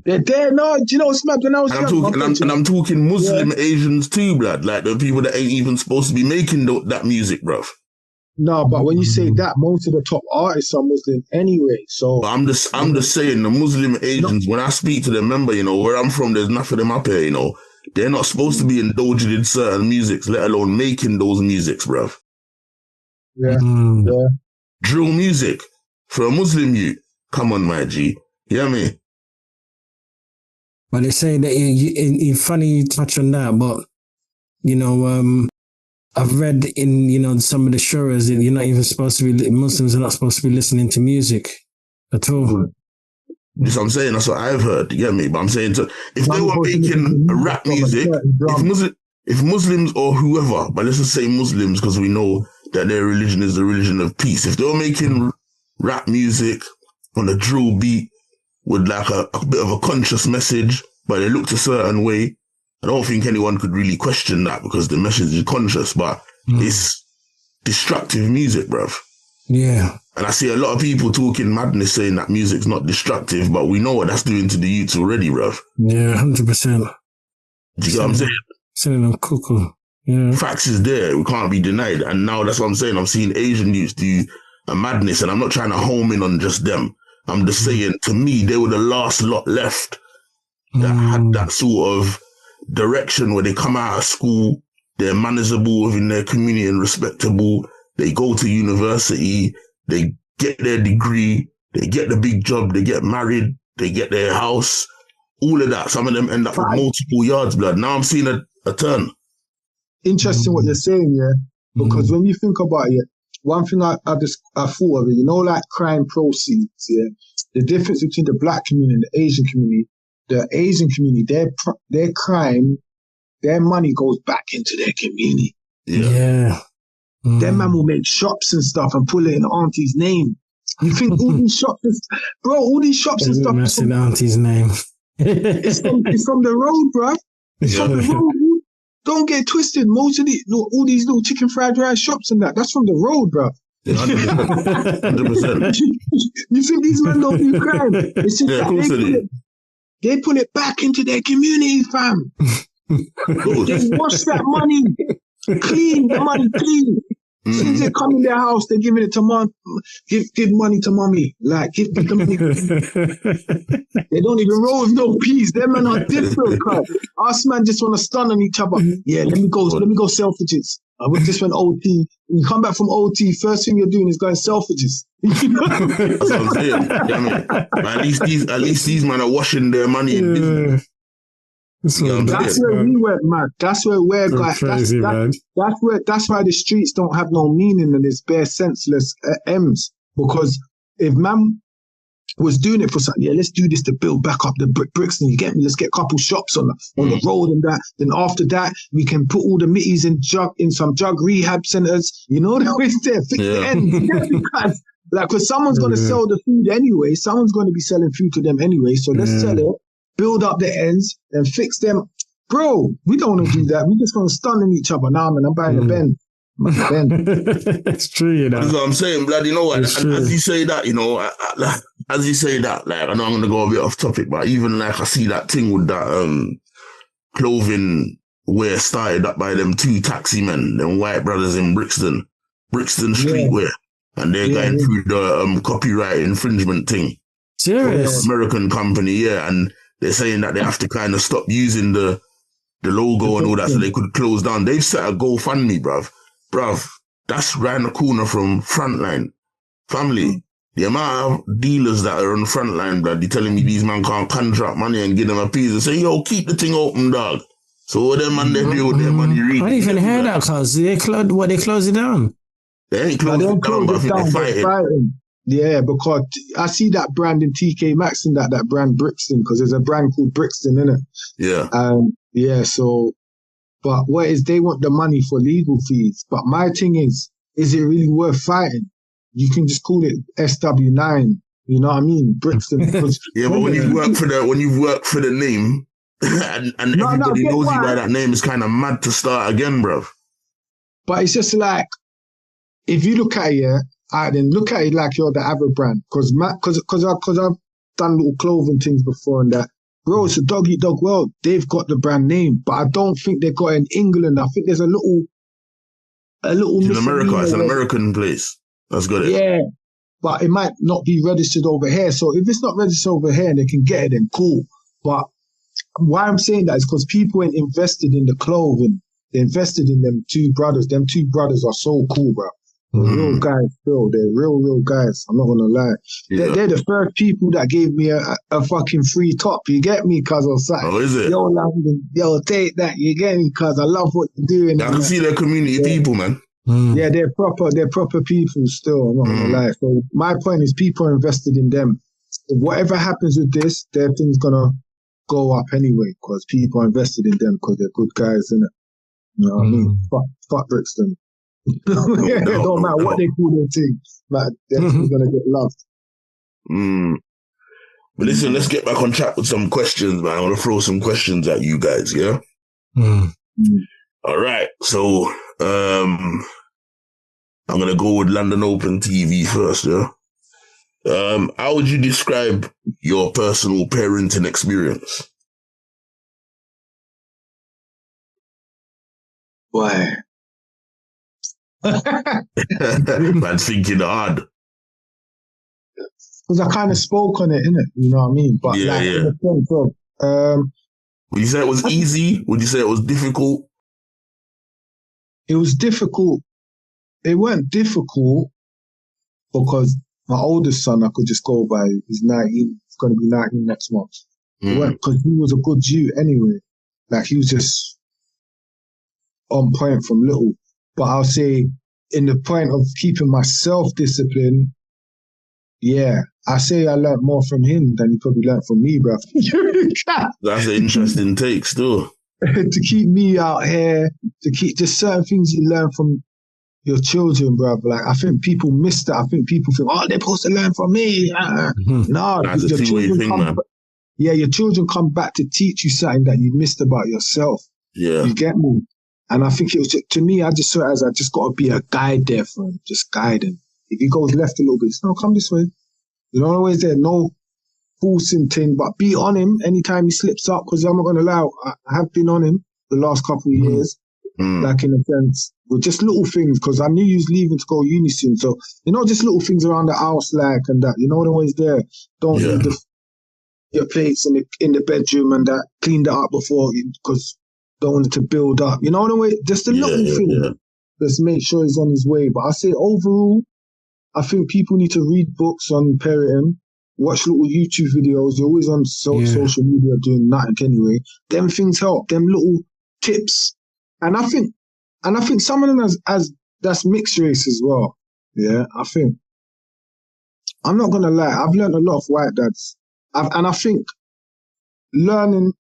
They're there, no. Do you know what's mad? When I was and I'm talking Muslim Asians too, blood. Like the people that ain't even supposed to be making that music, bruv. No, but when you say that, most of the top artists are Muslim anyway. So but I'm just saying the Muslim Asians, when I speak to them, remember, you know, where I'm from, there's enough of them up here, you know. They're not supposed to be indulging in certain musics, let alone making those musics, bruv. Yeah. Drill music for a Muslim youth. Come on, my G. You hear me? But they say that it's funny you touch on that, but you know, I've read in, you know, some of the shuras that you're not even supposed to be, Muslims are not supposed to be listening to music at all. That's what I'm saying. That's what I've heard. You get me? But I'm saying, if they were making rap music, if Muslims or whoever, but let's just say Muslims because we know that their religion is the religion of peace. If they were making rap music on a drill beat with like a bit of a conscious message, but they looked a certain way, I don't think anyone could really question that because the message is conscious, but it's destructive music, bruv. Yeah. And I see a lot of people talking madness saying that music's not destructive, but we know what that's doing to the youths already, bruv. Yeah, 100%. Do you get what I'm saying? Sending them cuckoo. Yeah. Facts is there. We can't be denied. And now that's what I'm saying. I'm seeing Asian youths do a madness, and I'm not trying to home in on just them. I'm just saying, to me, they were the last lot left that had that sort of direction where they come out of school, they're manageable within their community and respectable. They go to university, they get their degree, they get the big job, they get married, they get their house, all of that. Some of them end up with multiple yards, blood. Now I'm seeing a turn. Interesting what you're saying, yeah? Because when you think about it, one thing I thought of it, you know, like crime proceeds, yeah? The difference between the black community and the Asian community, their crime, their money goes back into their community. Yeah. Their man will make shops and stuff and put it in auntie's name. You think all these shops, all these shops and stuff. It's in auntie's name. It's from the road, bro. It's from the road. Don't get twisted. Most of all these little chicken fried rice shops and that's from the road, bro. 100%. You think these men don't do crime? It's just that they put it back into their community, fam. They wash that money clean, the money clean. As soon as they come in their house, they're giving it to mom. Give money to mommy. Like, give the money. They don't even roll with no peas. Them men are different, cuz. Us man just want to stun on each other. Yeah, let me go Selfridges. I just went OT. When you come back from OT, first thing you're doing is going Selfridges. That's what I'm saying. But at least these men are washing their money in business. That's where we went, man. That's where we're going. That's why the streets don't have no meaning and it's bare senseless M's. Because if man was doing it for something, let's do this to build back up the bricks and you get me, let's get a couple shops on the road and that. Then after that, we can put all the mitties in some drug rehab centers. You know, the way there, fix the ends. Because someone's going to sell the food anyway. Someone's going to be selling food to them anyway. So let's sell it. Build up the ends and fix them. Bro, we don't want to do that. We just want to stun on each other. Now, man, I'm buying a Benz. It's true, you know. That's what I'm saying, blood. You know what? As you say that, you know, as you say that, like, I know I'm going to go a bit off topic, but even like I see that thing with that clothing wear started up by them two taxi men, them white brothers in Brixton streetwear. And they're going through the copyright infringement thing. Serious? American company, and they're saying that they have to kind of stop using the logo and all that so they could close down. They've set a GoFundMe, bruv. That's round the corner from Frontline. Family, the amount of dealers that are on Frontline, bruv, they're telling me these man can't contract money and give them a piece and say, yo, keep the thing open, dog. So all them man, they do with their money really. I didn't even hear that, cuz they closed it down. They ain't closed it down, but I think they're fighting. Yeah, because I see that brand in TK Maxx and that brand Brixton, because there's a brand called Brixton, innit? Yeah. So, but what is, they want the money for legal fees. But my thing is it really worth fighting? You can just call it SW9, you know what I mean? Brixton. Yeah, but when you've worked for the name, and everybody knows you by that name, it's kind of mad to start again, bruv. But it's just like, if you look at it, yeah, then look at it like you're the average brand. Because I've done little clothing things before and that. Bro, it's a dog eat dog world. They've got the brand name, but I don't think they've got it in England. I think there's a little in America. It's an American place. That's got it. Yeah, but it might not be registered over here. So if it's not registered over here and they can get it, then cool. But why I'm saying that is because people ain't invested in the clothing. They invested in them two brothers. Them two brothers are so cool, bro. They're real guys, Phil. They're real guys. I'm not gonna lie. Yeah. They're the first people that gave me a fucking free top. You get me? Cause I was like, oh, is it? Yo, London, yo, take that. You get me? Cause I love what you're doing. I can see they're community people, man. Yeah, they're proper people still. I'm not gonna lie. So my point is, people are invested in them. If whatever happens with this, their thing's gonna go up anyway. Cause people are invested in them. Cause they're good guys, innit? You know what I mean? Fuck Brixton. It don't matter what they call their team, but they're gonna get loved. But listen, let's get back on track with some questions, man. I want to throw some questions at you guys, yeah? All right, so I'm gonna go with LondonOpenTV first, yeah? How would you describe your personal parenting experience? Why? Man, thinking hard. Because I kind of spoke on it, innit? You know what I mean? But in the sense of, would you say it was easy? Would you say it was difficult? It was difficult. It weren't difficult because my oldest son, I could just go by. He's 19. He's going to be 19 next month. It weren't because he was a good Jew anyway. Like he was just on point from little. But I'll say, in the point of keeping my self-discipline, yeah, I say I learned more from him than he probably learned from me, bro. That's an interesting take, still. To keep me out here, to keep just certain things you learn from your children, bro. Like, I think people miss that. I think people think, oh, they're supposed to learn from me. No, that's a two-way thing, man. Yeah, your children come back to teach you something that you missed about yourself. Yeah. You get me? And I think it was, to me, I just saw it as I just got to be a guide there for him, just guide him. If he goes left a little bit, no, come this way. You know, always there, no forcing thing, but be on him anytime he slips up, because I'm not going to lie, I have been on him the last couple of years, like in a sense, with just little things, because I knew he was leaving to go uni soon. So, you know, just little things around the house, like, and that, you know, always there. Don't leave your plates in the bedroom and that, clean that up before, because don't want it to build up. You know the way, just a little thing. Yeah. Just make sure he's on his way. But I say overall, I think people need to read books on parenting, watch little YouTube videos. You're always on social media doing nothing anyway. Them things help. Them little tips. And I think some of them as that's mixed race as well. Yeah, I think. I'm not gonna lie. I've learned a lot of white dads, and I think learning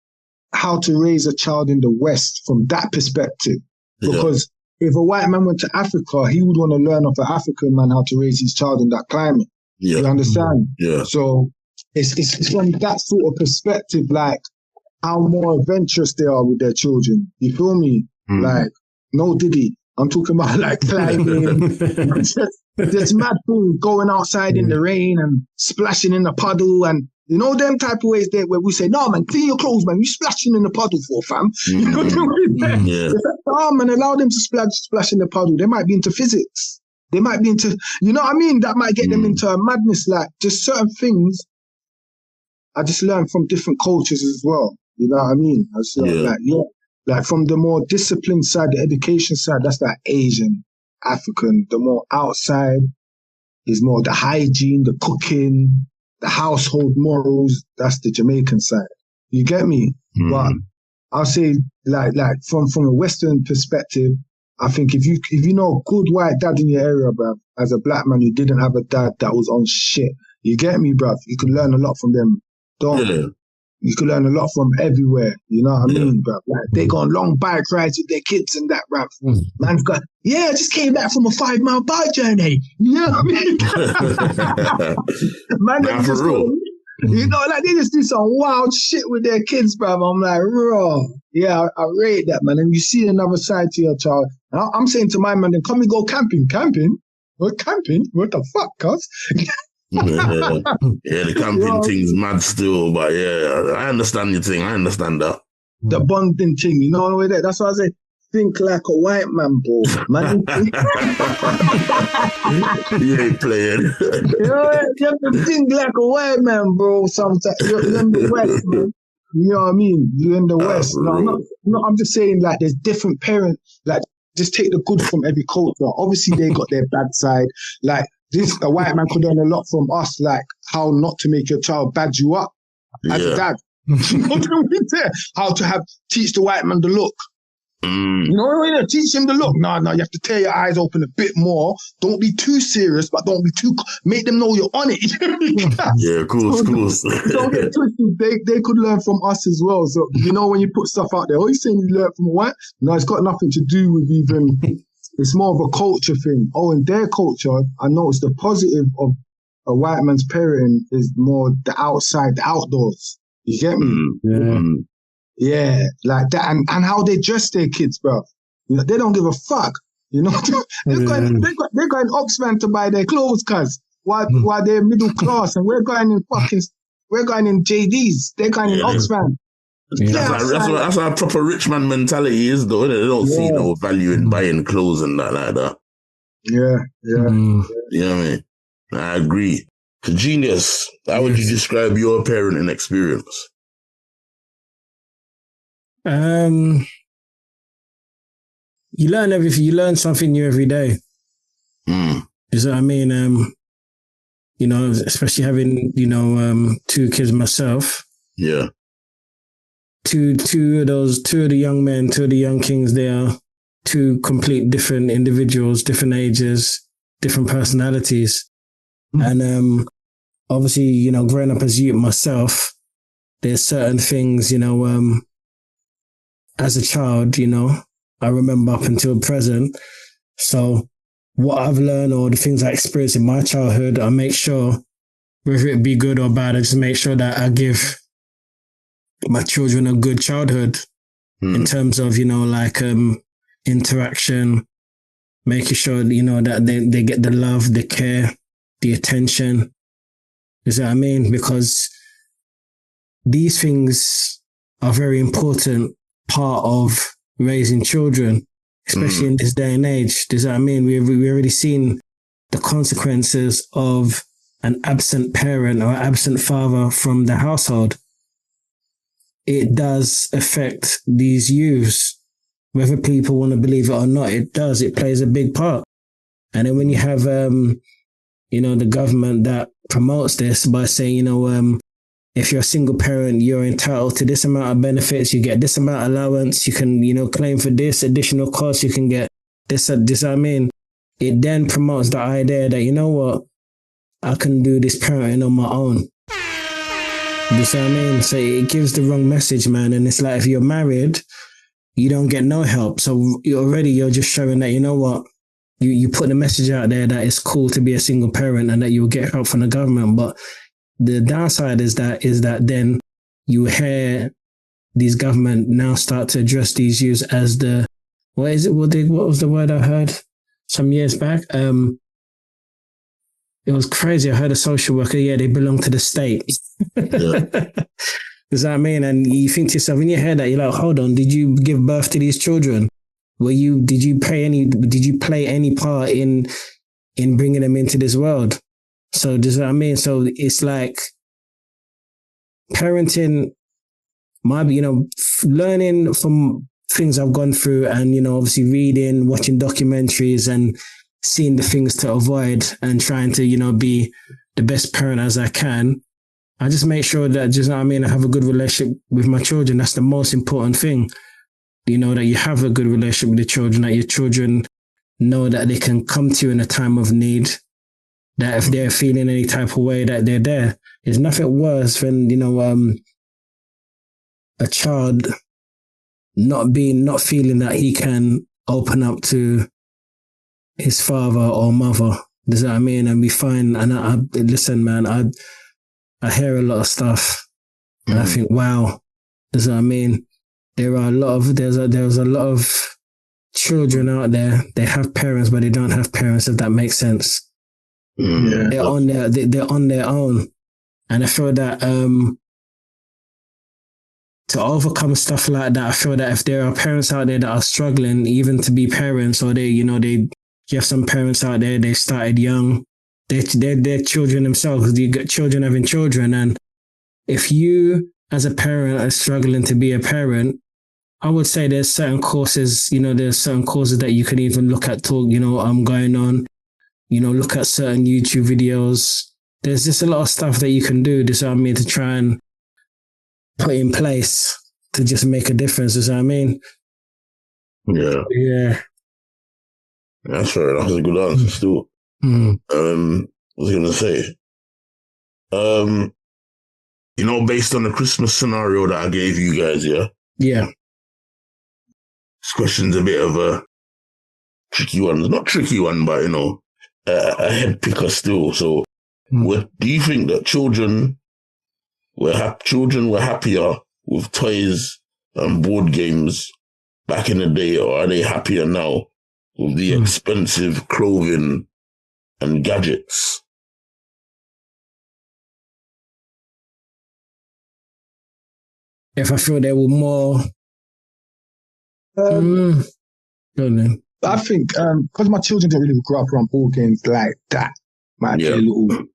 how to raise a child in the West from that perspective. Because if a white man went to Africa, he would want to learn off an African man how to raise his child in that climate. Yeah. You understand? Yeah. So it's from that sort of perspective, like how more adventurous they are with their children. You feel me? Like, no diddy. I'm talking about like climbing, just mad things, going outside in the rain and splashing in the puddle, and you know them type of ways there where we say, no man, clean your clothes, man. You splashing in the puddle for, fam. You know what I mean? Yeah. Oh man, allow them to splash in the puddle. They might be into physics. They might be into, you know what I mean? That might get them into a madness. Like just certain things I just learned from different cultures as well. You know what I mean? I just like from the more disciplined side, the education side, that's like Asian, African. The more outside is more the hygiene, the cooking, the household morals. That's the Jamaican side. You get me? But I'll say like from a Western perspective, I think if you know a good white dad in your area, bruv, as a black man who didn't have a dad that was on shit, you get me, bruv? You can learn a lot from them. You can learn a lot from everywhere. You know what I mean, bruv? Like they go on long bike rides with their kids and that, bruv. Man's got, I just came back from a 5-mile bike journey. You know what I mean? Man, for real. You know, like they just do some wild shit with their kids, bruv. I'm like, raw. Yeah, I rate that, man. And you see another side to your child. And I'm saying to my man, then come and go camping. Camping? We're camping? What the fuck, cuz? Yeah, the camping thing's mad still, but yeah, I understand your thing. I understand that. The bonding thing, you know what I mean? That's why I say, think like a white man, bro. Man, you ain't playing. you have to think like a white man, bro. Sometimes you're in the West, man. You know what I mean? You're in the West. No, I'm just saying, like, there's different parents. Like, just take the good from every culture. Obviously, they got their bad side. Like, a white man could learn a lot from us, like how not to make your child bad you up as a dad. How to teach the white man the look. You know what I mean? Teach him the look. No, you have to tear your eyes open a bit more. Don't be too serious, but don't be too. Make them know you're on it. Yeah, of course. Don't get twisted. They could learn from us as well. So you know when you put stuff out there, you saying you learn from a white? No, it's got nothing to do with even. It's more of a culture thing. In their culture, I noticed the positive of a white man's parenting is more the outside, the outdoors. You get me? Yeah, like that, and how they dress their kids, bro. You know, they don't give a fuck. You know, they're going Oxfam to buy their clothes, cuz while they're middle class, and we're going in JDs. They're going in Oxfam. Yeah. That's how proper rich man mentality is, though. They don't see no value in buying clothes and that like that. Yeah. You know what I mean? I agree. So, Genius, how would you describe your parenting experience? You learn everything. You learn something new every day. Is what I mean? You know, especially having, two kids myself. Yeah. Two of the young men, two of the young kings, they are two complete different individuals, different ages, different personalities. And obviously, growing up as youth myself, there's certain things, as a child, I remember up until present. So what I've learned or the things I experienced in my childhood, I make sure, whether it be good or bad, I just make sure that I give my children a good childhood in terms of, interaction, making sure, that they get the love, the care, the attention. Is that what I mean? Because these things are very important part of raising children, especially in this day and age. Does that what I mean? We've already seen the consequences of an absent parent or absent father from the household. It does affect these youths, whether people want to believe it or not. It does. It plays a big part. And then when you have, the government that promotes this by saying, if you're a single parent, you're entitled to this amount of benefits, you get this amount of allowance, you can, claim for this additional cost, you can get this, I mean, it then promotes the idea that, you know what, I can do this parenting on my own. This what I mean? So it gives the wrong message, man. And it's like, if you're married, you don't get no help. So you're just showing that, you know what, you put the message out there that it's cool to be a single parent and that you'll get help from the government. But the downside is that then you hear these government now start to address these youths as what was the word I heard some years back? It was crazy. I heard a social worker, they belong to the state. Yeah. Does that mean? And you think to yourself, in your head that you're like, hold on, did you give birth to these children? Did you play any part in bringing them into this world? So does that mean? So it's like parenting might be, learning from things I've gone through and, obviously reading, watching documentaries and seeing the things to avoid and trying to, be the best parent as I can. I just make sure that, I have a good relationship with my children. That's the most important thing. That you have a good relationship with the children, that your children know that they can come to you in a time of need, that if they're feeling any type of way, that they're there. There's nothing worse than, a child not feeling that he can open up to his father or mother. Does that mean? And we find, and I listen, man, I hear a lot of stuff and I think, wow, does that mean? There's a lot of children out there, they have parents, but they don't have parents, if that makes sense. Yeah. They're on their own. And I feel that to overcome stuff like that, I feel that if there are parents out there that are struggling even to be parents, or you have some parents out there, they started young, they're children themselves, you got children having children. And if you as a parent are struggling to be a parent, I would say there's certain courses, there's certain courses that you can even look at, going on, look at certain YouTube videos. There's just a lot of stuff that you can do, to try and put in place to just make a difference, Yeah. Yeah. That's fair enough. That's a good answer still. Mm. I was going to say, based on the Christmas scenario that I gave you guys, yeah? Yeah. This question's a bit of a tricky one. Not tricky one, but, a head picker still. So, do you think that children were happier with toys and board games back in the day, or are they happier now with the expensive clothing and gadgets? If I feel they were more... I think because my children don't really grow up around board games like that, might be a little bit.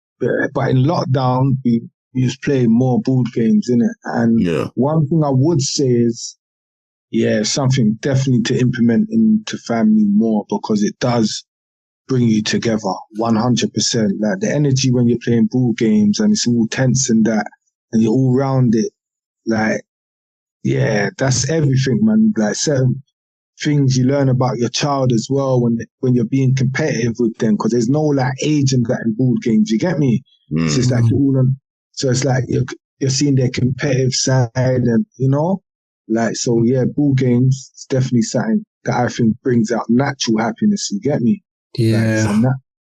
But in lockdown, we used to play more board games, innit? And one thing I would say is, something definitely to implement into family more, because it does bring you together 100%. Like the energy when you're playing board games and it's all tense and that, and you're all round it, like, that's everything, man. Like certain things you learn about your child as well when you're being competitive with them, because there's no like age in that in board games. You get me? It's just like so it's like you're seeing their competitive side, and board games is definitely something that I think brings out natural happiness. You get me? Yeah.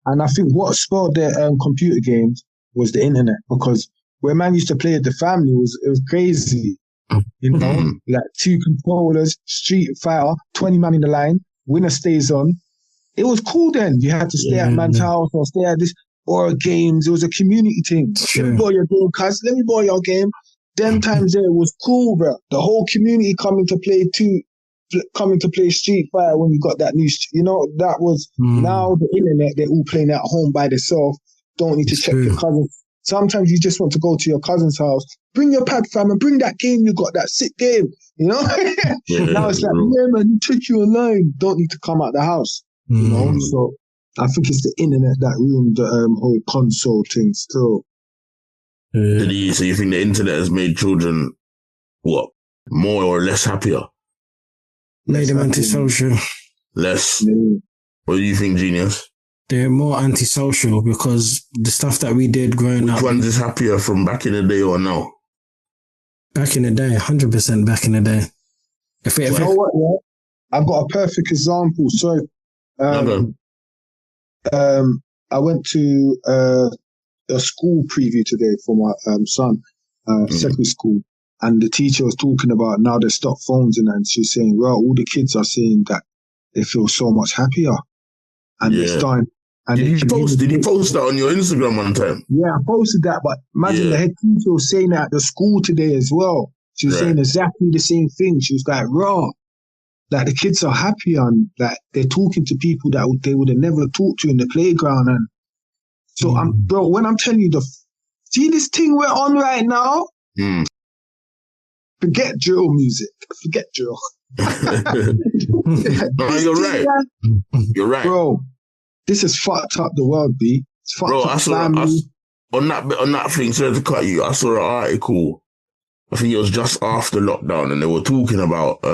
And I think what spoiled their computer games was the internet, because where man used to play with the family it was crazy. Like 2 controllers, Street Fighter, 20 man in the line, winner stays on. It was cool then. You had to stay at man's house or stay at this, or games. It was a community thing. Let me borrow your game, cuz. Let me borrow your game. Them times there, it was cool, bro. The whole community coming to play Street Fighter when you got that new, that was now the internet. They're all playing at home by themselves. Don't need to check your cousins. Sometimes you just want to go to your cousin's house, bring your pad, fam, and bring that game you got, that sick game, Now it's like, man, you take you online. Don't need to come out the house, So I think it's the internet that ruined the whole console thing still. So you think the internet has made children, what, more or less happier? Made them antisocial. Less? What do you think, Genius? They're more antisocial because the stuff that we did growing up. Which ones is happier, from back in the day or now? Back in the day, 100% back in the day. You know what, yeah? I've got a perfect example. So, I went to a school preview today for my son, secondary school, and the teacher was talking about now they stop phones and she's saying, well, all the kids are saying that they feel so much happier. And it's done. And did you post that on your Instagram one time? Yeah, I posted that, but imagine the head teacher was saying that at the school today as well. She was saying exactly the same thing. She was like, raw, that the kids are happy and that they're talking to people that they would have never talked to in the playground. And so, bro, when I'm telling you, see this thing we're on right now? Forget drill music. Forget drill. No, you're right. You're right. Bro, this has fucked up the world, B. It's fucked up the family. On that thing, sorry to cut you, I saw an article, I think it was just after lockdown, and they were talking about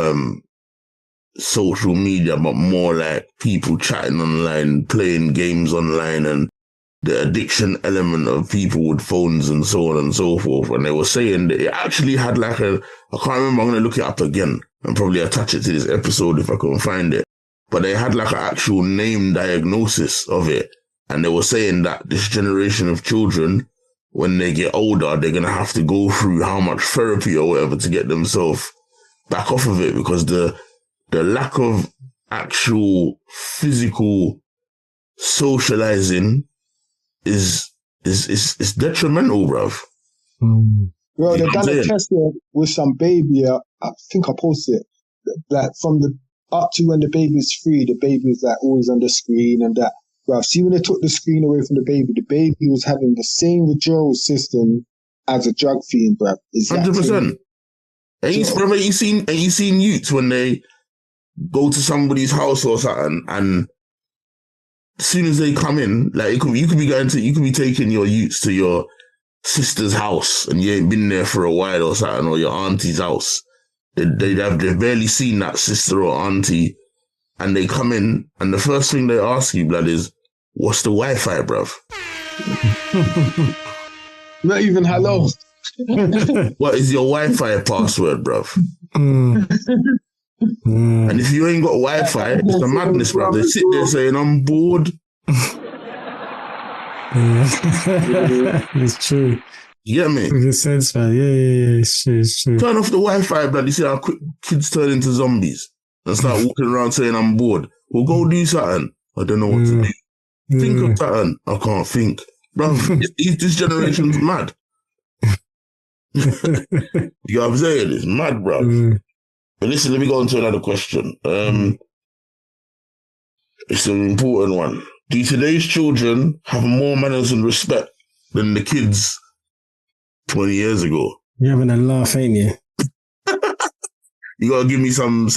social media, but more like people chatting online, playing games online, and the addiction element of people with phones and so on and so forth. And they were saying that it actually had like I can't remember, I'm going to look it up again and probably attach it to this episode if I can find it. But they had like an actual name diagnosis of it. And they were saying that this generation of children, when they get older, they're going to have to go through how much therapy or whatever to get themselves back off of it, because the lack of actual physical socializing is detrimental, bruv. Bro, they done a test with some baby. I think I posted it. Like from the up to when the baby was 3, the baby was like always on the screen and that. Bruv, see when they took the screen away from the baby was having the same withdrawal system as a drug fiend, bruv. 100%. And you seen youths when they go to somebody's house or something, and as soon as they come in, like you could be taking your youths to your sister's house and you ain't been there for a while or something, or your auntie's house. They've barely seen that sister or auntie, and they come in and the first thing they ask you, blood, is, what's the Wi-Fi, bruv? Not even hello. What is your Wi-Fi password, bruv? And if you ain't got Wi-Fi, it's a madness, bruv. They sit there saying, I'm bored. It's true. You get me? Makes sense, man. Yeah, it's true. Turn off the Wi-Fi, blood. You see how quick kids turn into zombies and start walking around saying, I'm bored. Well, go do something. I don't know what to do. Think of something. I can't think. Bruv, this generation's mad. You know what I'm saying? It's mad, bruv. But listen, let me go on to another question. It's an important one. Do today's children have more manners and respect than the kids 20 years ago? You're having a laugh, ain't you? You gotta give me some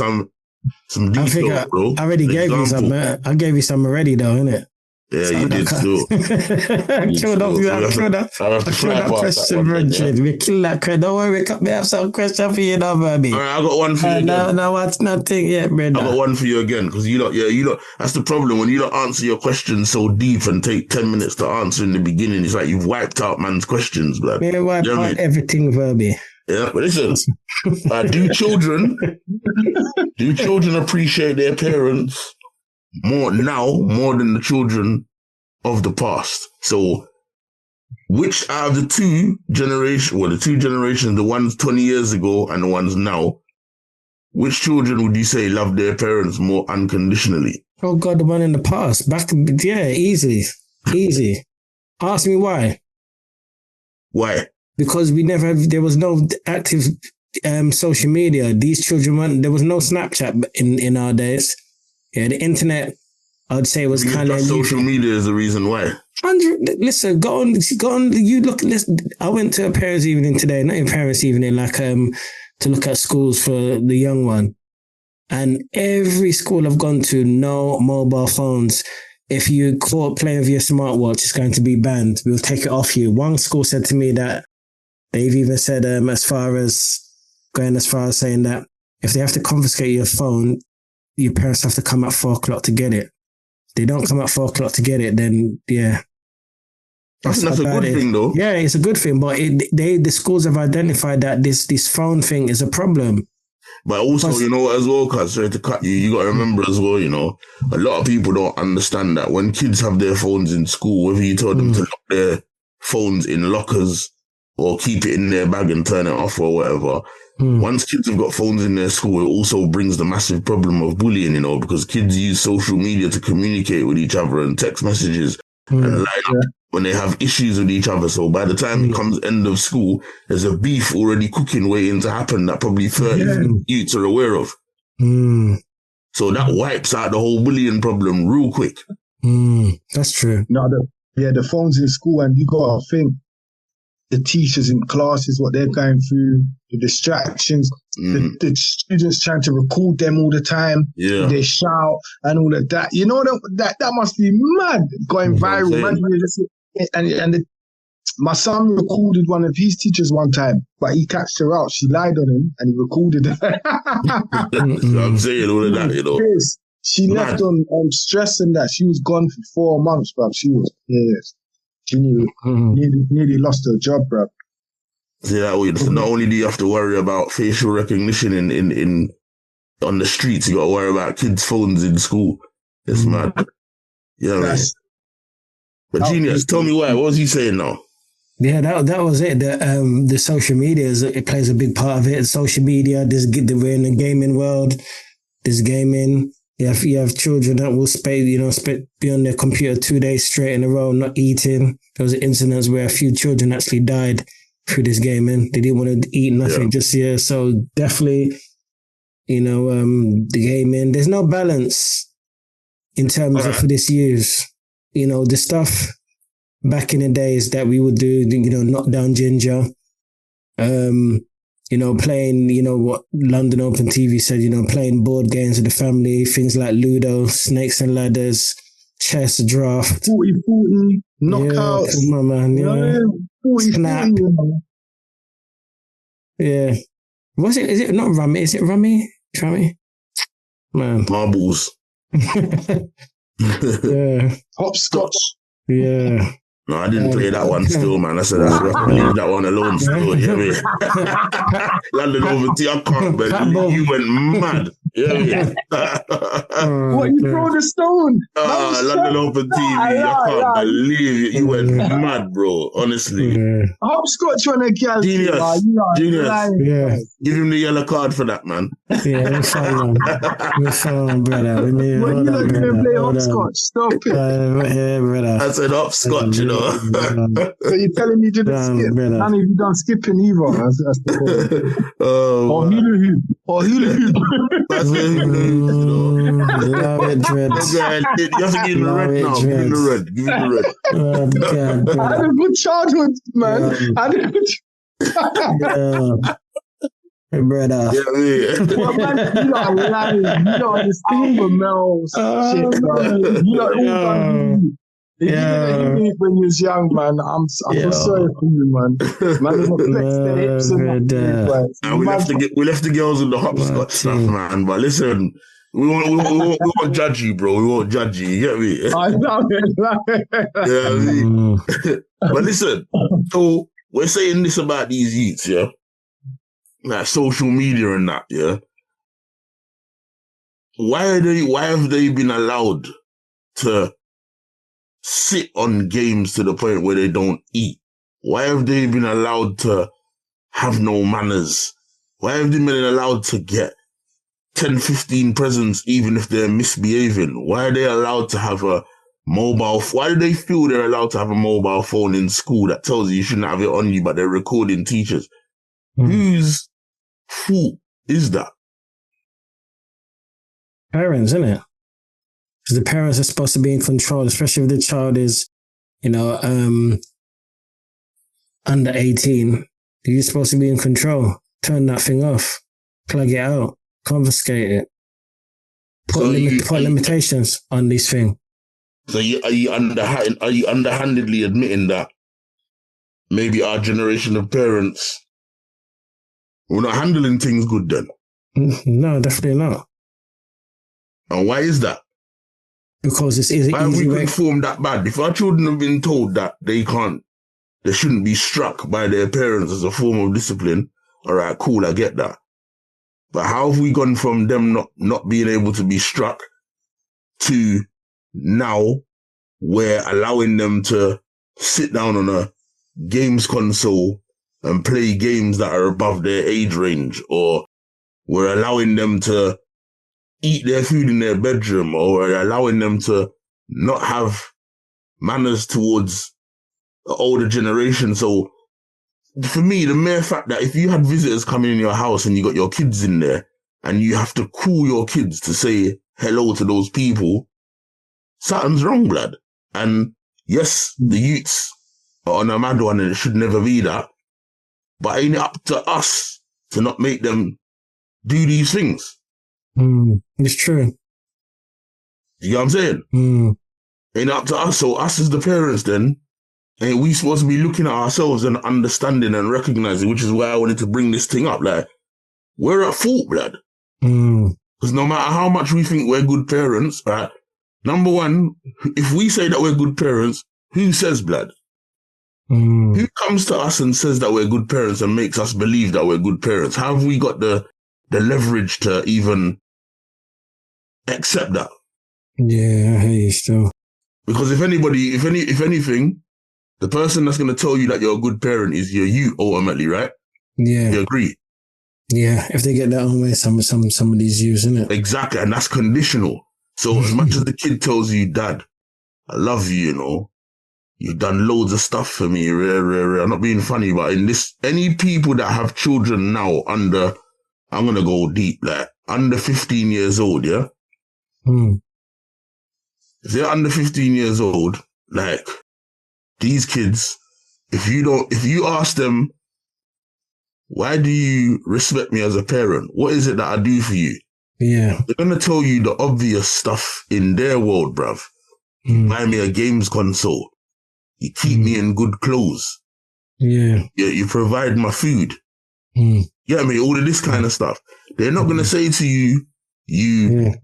details, bro. I already gave you some. I gave you some already, though, innit? Yeah, you did too. I killed that question, Bridget. We killed that question. Don't worry, we have some question for you now, baby. All right, I got one for you again. No, what's nothing yet, brother? I got one for you again, because you lot, that's the problem. When you don't answer your questions so deep and take 10 minutes to answer in the beginning, it's like you've wiped out man's questions, blood. Yeah, wipe out everything, Verbz. Yeah, but listen, do children appreciate their parents more than the children of the past? So, which out of the two generations, the ones 20 years ago and the ones now, which children would you say love their parents more unconditionally? Oh God, the one in the past. Easy. Ask me why. Why? Because there was no active social media. These children there was no Snapchat in our days. Yeah, the internet, I would say, was kind of... Social media is the reason why. Listen, go on, you look, listen, I went to a parents' evening today, not a parents' evening, to look at schools for the young one. And every school I've gone to, no mobile phones. If you caught playing with your smartwatch, it's going to be banned. We'll take it off you. One school said to me that they've even said as far as saying that if they have to confiscate your phone, your parents have to come at 4 o'clock to get it. If they don't come at 4 o'clock to get it, then yeah. That's a good thing, though. Yeah, it's a good thing, but the schools have identified that this phone thing is a problem. But also, you know what, as well, cuz, sorry to cut you, you got to remember as well, you know, a lot of people don't understand that when kids have their phones in school, whether you told them to lock their phones in lockers or keep it in their bag and turn it off or whatever, once kids have got phones in their school, it also brings the massive problem of bullying, you know, because kids use social media to communicate with each other and text messages and line up when they have issues with each other. So by the time it comes end of school, there's a beef already cooking waiting to happen that probably 30 youths are aware of. So that wipes out the whole bullying problem real quick. That's true. No, the phones in school, and you got to think the teachers in classes, what they're going through, the distractions, the students trying to record them all the time. Yeah. They shout and all of that. You know, that must be mad, going viral. My son recorded one of his teachers one time, but he catched her out. She lied on him and he recorded her. So I'm saying all of that, you know. Yes. She left on stress and that. She was gone for 4 months, bruv. She was, she nearly lost her job, bruv. See that way. So not only do you have to worry about facial recognition in on the streets, you got to worry about kids' phones in school. It's mad. Yeah, man. But Genius, tell me why. What was he saying now? Yeah, that was it. The social media it plays a big part of it. Social media. We're in the gaming world. There's gaming. You have children that will be on their computer 2 days straight in a row, not eating. There was incidents where a few children actually died through this gaming. They didn't want to eat nothing So definitely, the gaming, there's no balance in terms of for this use. The stuff back in the days that we would do, knock down ginger, playing, what LondonOpenTV said, playing board games with the family, things like Ludo, Snakes and Ladders, chess, draft. 40-40, knockouts. Yeah, come on, man. Yeah. 40-40, Snap. Yeah. Is it not rummy? Is it rummy? Rummy? Man. Marbles. Yeah. Hopscotch. Yeah. No, I didn't play that one still, man. I said, I leave that one alone still. You know what I mean? London over to I can't believe you went mad. You know what I mean? What, you throw the stone? London Open TV. I can't believe it. You went mad, bro. Honestly. Hopscotch on a girl. Genius. Yeah. Give him the yellow card for that, man. Yeah, we're fine, brother. When you not even play hopscotch, stop it. Yeah, brother. I said hopscotch, you know. So you're telling me you didn't skip? Brother. None of you done skipping either. That's the Oh, or hula hoop. Or hula hoop. That's it, you know. Love it, Dreads. You have to give him the red now. Give him the red. Give him the red. Oh, God, I had a good childhood, man. I had a good Hey, brother. Yeah, man. Well, man, you lot are lying. You don't understand the Mel's shit, man. You lot all done. You did when you was young, man. I feel sorry for you, man. Man, they flex their hips and that. We left the girls with the hopscotch stuff, man. But listen, we won't judge you, bro. We won't judge you. You get me? I love it. Yeah, I mean. But listen, so we're saying this about these youths, yeah? Like social media and that, yeah? Why have they been allowed to sit on games to the point where they don't eat? Why have they been allowed to have no manners? Why have they been allowed to get 10, 15 presents even if they're misbehaving? Why are they allowed to have a mobile? Why do they feel they're allowed to have a mobile phone in school that tells you shouldn't have it on you, but they're recording teachers? Whose fault is that? Parents, isn't it? Because the parents are supposed to be in control, especially if the child is, under 18. You're supposed to be in control. Turn that thing off. Plug it out. Confiscate it. Put limitations on this thing. So are you underhandedly admitting that maybe our generation of parents, we're not handling things good then? No, definitely not. And why is that? Because it's easy. Why have we conformed that bad? If our children have been told that they shouldn't be struck by their parents as a form of discipline, all right, cool, I get that. But how have we gone from them not being able to be struck to now we're allowing them to sit down on a games console and play games that are above their age range, or we're allowing them to eat their food in their bedroom, or we're allowing them to not have manners towards the older generation? So for me, the mere fact that if you had visitors coming in your house and you got your kids in there and you have to call your kids to say hello to those people, something's wrong, blood. And yes, the youths are on a mad one and it should never be that. But ain't it up to us to not make them do these things? It's true. You know what I'm saying? Ain't it up to us? So us as the parents then, ain't we supposed to be looking at ourselves and understanding and recognizing, which is why I wanted to bring this thing up. Like, we're at fault, blood. Because no matter how much we think we're good parents, right? Number one, if we say that we're good parents, who says, blood? Who comes to us and says that we're good parents and makes us believe that we're good parents? How have we got the leverage to even accept that? Yeah, I hear you still. Because if anything, the person that's going to tell you that you're a good parent is you ultimately, right? Yeah. You agree? Yeah, if they get their own way, some of these views, isn't it? Exactly, and that's conditional. So as much as the kid tells you, Dad, I love you, you know, you've done loads of stuff for me, rare. I'm not being funny, but in this, any people that have children now under, I'm going to go deep, like under 15 years old, yeah? If they're under 15 years old, like these kids, if you ask them, why do you respect me as a parent? What is it that I do for you? Yeah. They're going to tell you the obvious stuff in their world, bruv. You buy me a games console. You keep me in good clothes. Yeah. You provide my food. Yeah, I mean, all of this kind of stuff. They're not going to say to you, you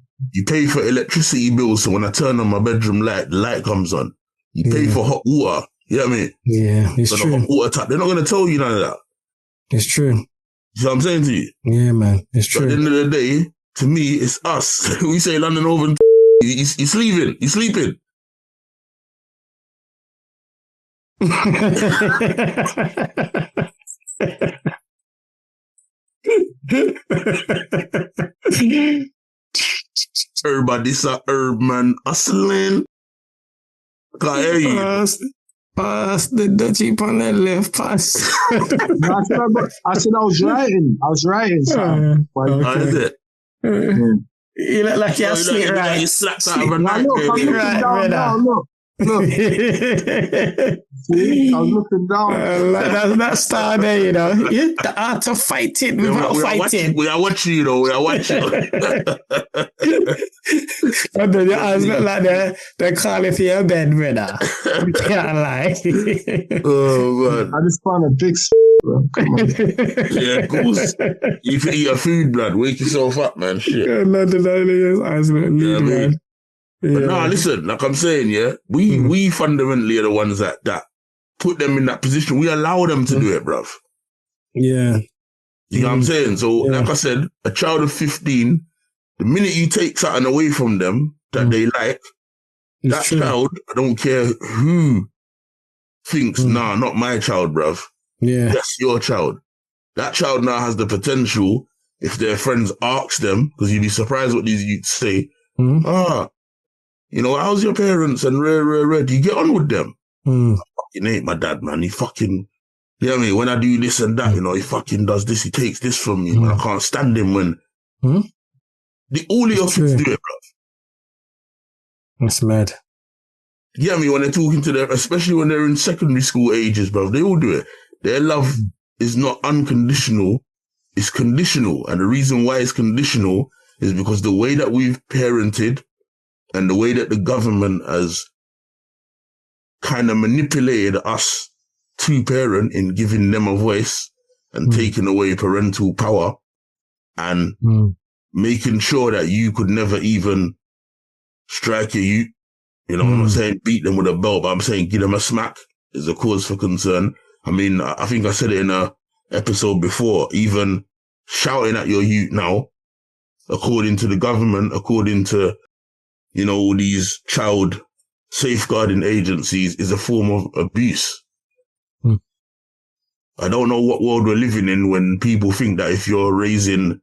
pay for electricity bills, so when I turn on my bedroom light, the light comes on. You pay for hot water. You know what I mean? Yeah, it's true. Hot water tap. They're not going to tell you none of that. It's true. You know what I'm saying to you? Yeah, man. It's true. At the end of the day, to me, it's us. We say London Open. He's sleeping. He's sleeping. Everybody's a herb man hustling. Can't hear you. Pass the dutchie on the left pass. I said I was writing. Son. Is it? You look like you're asleep, right? You slapped out of a night, Look, baby. I'm looking down now. Look. See, I was looking down. That star there, you know. The art of fighting without fighting. We are watching you, though. We are watching. And then your eyes look like they're calling for your bed, brother. You can't lie. Oh, man. I just found a big bro. Come on. Yeah, of course. You can eat your food, blood. Wake yourself up, man. Shit. Yeah, London, eyes look lead, man. But nah, listen, like I'm saying, yeah, we fundamentally are the ones that put them in that position. We allow them to do it, bruv. Yeah. You know what I'm saying? So, like I said, a child of 15, the minute you take something away from them that they like, that child, I don't care who thinks, nah, not my child, bruv. Yeah. That's your child. That child now has the potential, if their friends ask them, because you'd be surprised what these youths say, you know, how's your parents and rare, do you get on with them? Fucking ain't my dad, man. He fucking, you know what I mean? When I do this and that, you know, he fucking does this, he takes this from me, man. I can't stand him when all of your kids do it, bro. That's mad. You know what I mean? When they're talking to them, especially when they're in secondary school ages, bro, they all do it. Their love is not unconditional, it's conditional. And the reason why it's conditional is because the way that we've parented and the way that the government has kind of manipulated us to parent in giving them a voice and taking away parental power and making sure that you could never even strike a youth. You know, I'm not saying beat them with a belt, but I'm saying give them a smack is a cause for concern. I mean, I think I said it in a episode before, even shouting at your youth now, according to the government, according to, you know, all these child safeguarding agencies, is a form of abuse. I don't know what world we're living in when people think that if you're raising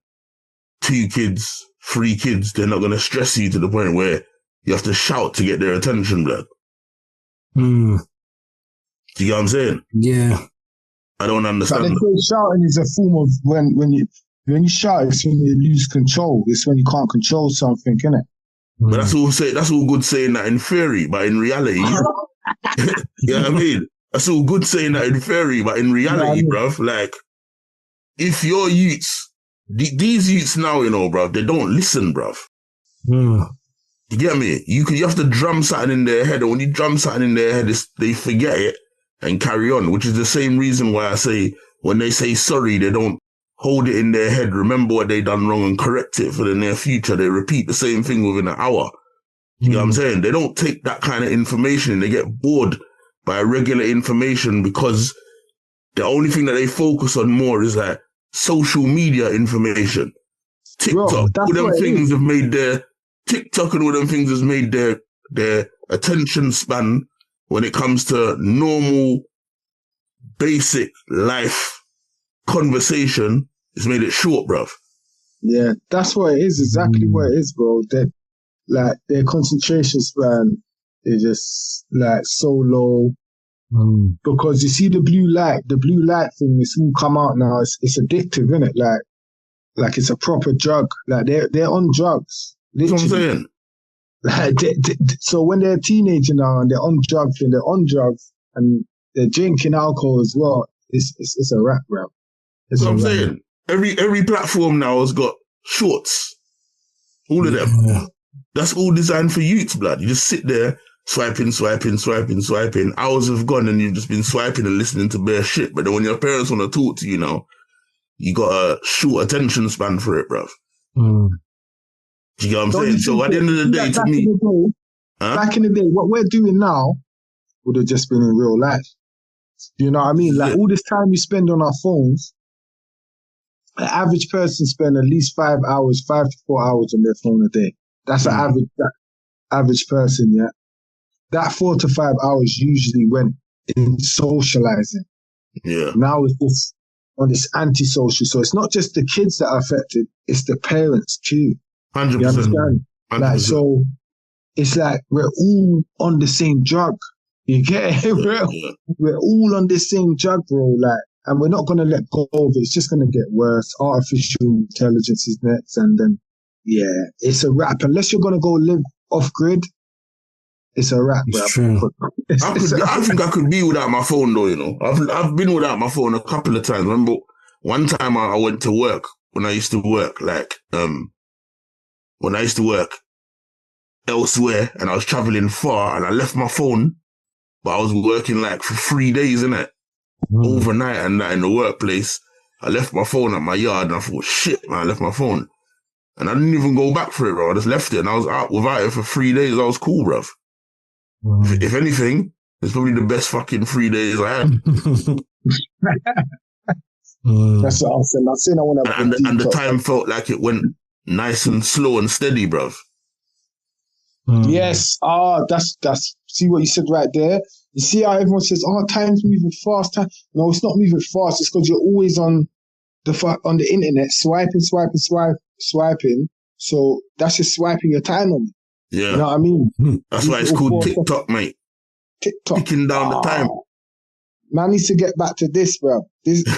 2 kids, 3 kids, they're not going to stress you to the point where you have to shout to get their attention, blood. Do you get what I'm saying? Yeah. I don't understand. But they say shouting is a form of when you shout, it's when you lose control. It's when you can't control something, innit? But that's all good saying that in theory, but in reality, you know what I mean? That's all good saying that in theory, but in reality, bruv, like, if your youths, these youths now, you know, bruv, they don't listen, bruv. You get me? You have to drum something in their head, and when you drum something in their head, they forget it and carry on, which is the same reason why I say, when they say sorry, they don't hold it in their head, remember what they done wrong and correct it for the near future. They repeat the same thing within an hour. You know what I'm saying? They don't take that kind of information and they get bored by regular information because the only thing that they focus on more is like social media information. TikTok, all them things have made their TikTok and all them things has made their attention span when it comes to normal, basic life conversation, it's made it short, bruv. Yeah, that's what it is. Exactly what it is, bro. like their concentration span is just like so low. Because you see the blue light thing, it's all come out now. It's addictive, isn't it? Like it's a proper drug. Like they're on drugs. That's what I'm saying. Like so when they're a teenager now and they're on drugs and they're drinking alcohol as well, it's a wrap, bro. That's what I'm saying. Every platform now has got shorts. All of them. Yeah. That's all designed for youths, blood. You just sit there swiping. Hours have gone and you've just been swiping and listening to bare shit. But then when your parents want to talk to you now, you got a short attention span for it, bruv. Do you get what I'm saying? So at the end of the day, to me... Back in the day, what we're doing now would have just been in real life. You know what I mean? Like all this time we spend on our phones, an average person spend at least 5 to 4 hours on their phone a day. That's an average person, yeah? That 4 to 5 hours usually went in socializing. Yeah. Now it's just on this antisocial. So it's not just the kids that are affected, it's the parents too. 100%. You understand? 100%. Like, so it's like we're all on the same drug. You get it? We're all on the same drug, bro. Like, and we're not going to let go of it. It's just going to get worse. Artificial intelligence is next. And then, yeah, it's a wrap. Unless you're going to go live off grid, it's a wrap, bro. It's true. I think I could be without my phone, though, you know. I've been without my phone a couple of times. Remember, one time I went to work when I used to work, when I used to work elsewhere and I was traveling far and I left my phone, but I was working like for 3 days, innit? Overnight and that in the workplace. I left my phone at my yard and I thought, shit, man, I left my phone. And I didn't even go back for it, bro. I just left it and I was out without it for 3 days. I was cool, bruv. If anything, it's probably the best fucking 3 days I had. That's what I was saying. I'm saying I want to... And the time felt like it went nice and slow and steady, bruv. Yes. That's see what you said right there? You see how everyone says, time's moving fast. No, it's not moving fast. It's because you're always on the internet, swiping. So that's just swiping your time on. Yeah. You know what I mean? That's why it's called TikTok, mate. TikTok. Ticking down the time. Man needs to get back to this, bro.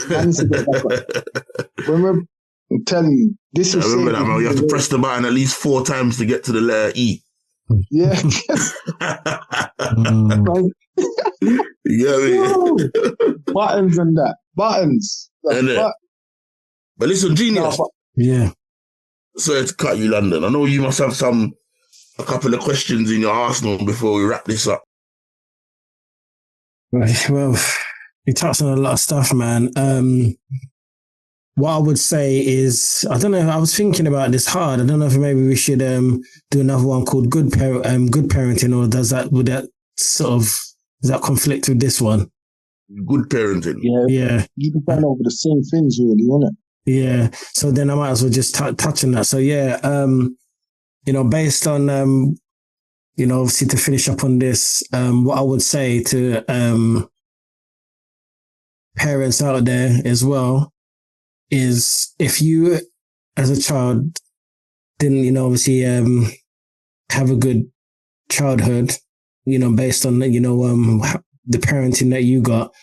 Man needs to get back. Remember, I'm telling you, this is... remember that, man. You have to press the button at least 4 times to get to the letter E. Yeah. You get me? Buttons and that. Buttons. But listen, Genius. Yeah. Sorry to cut you, London. I know you must have a couple of questions in your arsenal before we wrap this up. Well, we touched on a lot of stuff, man. What I would say is, I don't know, I was thinking about this hard. I don't know if maybe we should do another one called Good Parenting, or does that conflict with this one? Good parenting. Yeah. You can find over the same things, really, isn't it? Yeah. So then I might as well just touch on that. So yeah, based on, obviously to finish up on this, what I would say to parents out there as well is, if you as a child didn't, obviously have a good childhood, based on, the parenting that you got,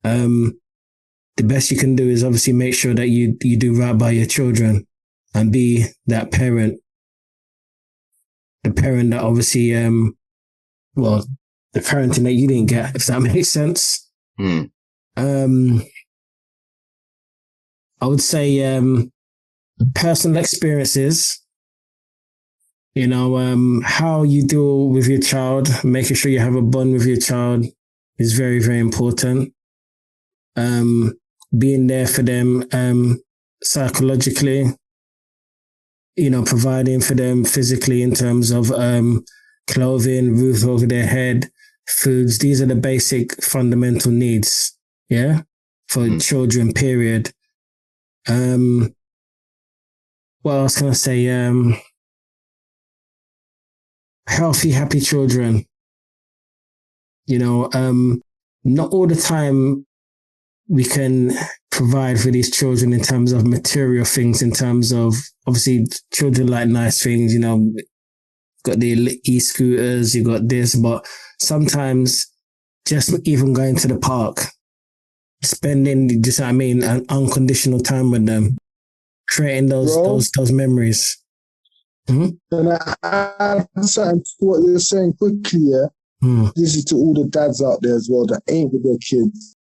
the best you can do is obviously make sure that you do right by your children and be that parent. The parent that obviously, the parenting that you didn't get, if that makes sense. I would say personal experiences, how you deal with your child, making sure you have a bond with your child is very, very important. Being there for them psychologically, providing for them physically in terms of clothing, roof over their head, foods. These are the basic fundamental needs, for children, period. What else can I say? Healthy, happy children. Not all the time we can provide for these children in terms of material things, in terms of, obviously, children like nice things, got the e-scooters, you got this, but sometimes just even going to the park, spending, just what I mean, an unconditional time with them, creating those memories. And I add something to what you're saying quickly, yeah? This is to all the dads out there as well that ain't with their kids.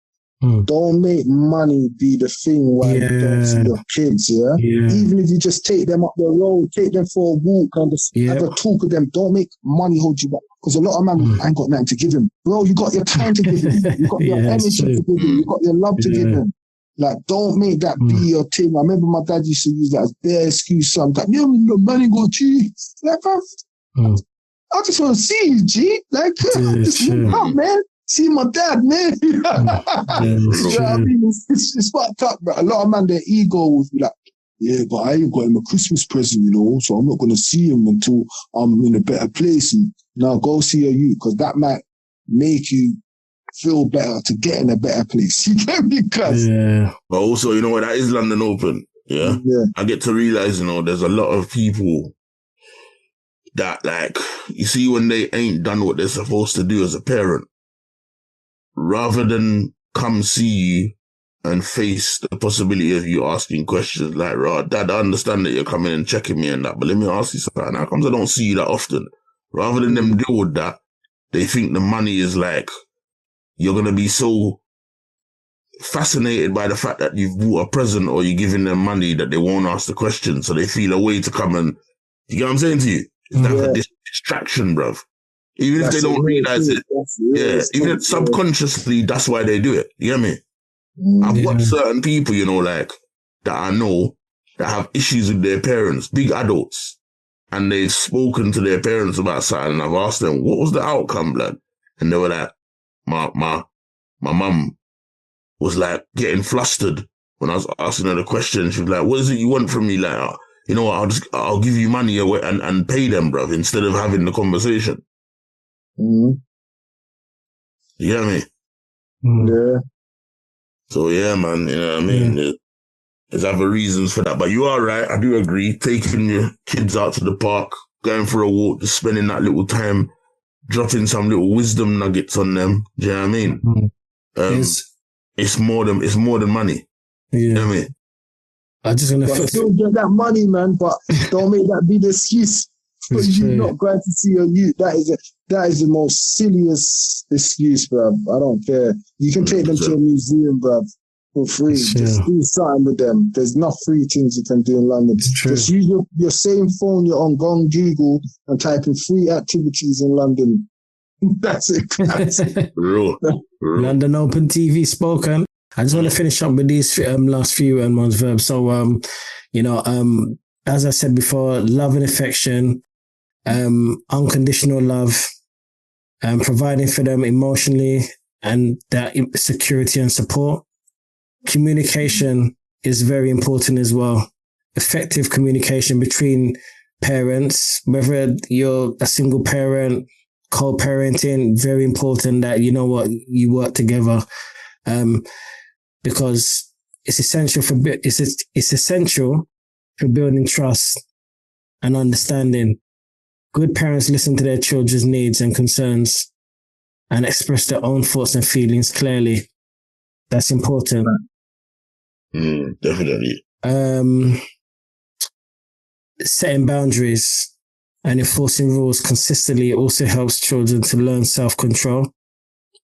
Don't make money be the thing why you don't see your kids, yeah? Even if you just take them up the road, take them for a walk and just have a talk with them, don't make money hold you back. Because a lot of men ain't got nothing to give him. Bro, you got your time to give him. You got your energy to give him. You got your love to give him. Like, don't make that be your thing. I remember my dad used to use that as bare excuse sometimes. Yeah, no money go cheese. Like, I just want to see you, G. Like, just move out, man. See my dad, man. You know what I mean? It's fucked up, bro. A lot of man, their ego will be like, yeah, but I ain't got him a Christmas present, you know, so I'm not going to see him until I'm in a better place. And now go see your youth, because that might make you feel better to get in a better place. You get me, cuz? Yeah. But also, you know what, that is London Open. Yeah. I get to realize, you know, there's a lot of people that, like, you see when they ain't done what they're supposed to do as a parent, rather than come see you and face the possibility of you asking questions like, right, Dad, I understand that you're coming and checking me and that, but let me ask you something. How comes I don't see you that often? Rather than them deal with that, they think the money is like, you're going to be so fascinated by the fact that you've bought a present or you're giving them money that they won't ask the question. So they feel a way to come and, you get what I'm saying to you? It's like a distraction, bruv. Even if they don't realize it. Even if subconsciously, that's why they do it. You get me? I've watched certain people, you know, like, that I know that have issues with their parents, big adults, and they've spoken to their parents about something, and I've asked them, what was the outcome, blood? And they were like, my mum was like getting flustered when I was asking her the question. She was like, what is it you want from me? Like, you know what, I'll give you money and pay them, bruv, instead of having the conversation. You get me? Yeah. So yeah, man, you know what I mean? There's other reasons for that. But you are right, I do agree. Taking your kids out to the park, going for a walk, just spending that little time, dropping some little wisdom nuggets on them. Do you know what I mean? It's more than money. Yeah. You know what I mean? I just want to still get that money, man, but don't make that be the excuse for you not going to see your youth. That is the most silliest excuse, bruv. I don't care. You can take them to a museum, bruv, for free. Just do something with them. There's not free things you can do in London. Just use your same phone you're on, go on Google and type in free activities in London. That's it. London Open TV spoken. I just want to finish up with these last few ones, Verbz. So, you know, as I said before, love and affection, unconditional love, providing for them emotionally and that security and support. Communication is very important as well. Effective communication between parents, whether you're a single parent, co-parenting, very important that, you know what, you work together. Because it's essential for building trust and understanding. Good parents listen to their children's needs and concerns and express their own thoughts and feelings clearly. That's important. Definitely. Setting boundaries and enforcing rules consistently also helps children to learn self-control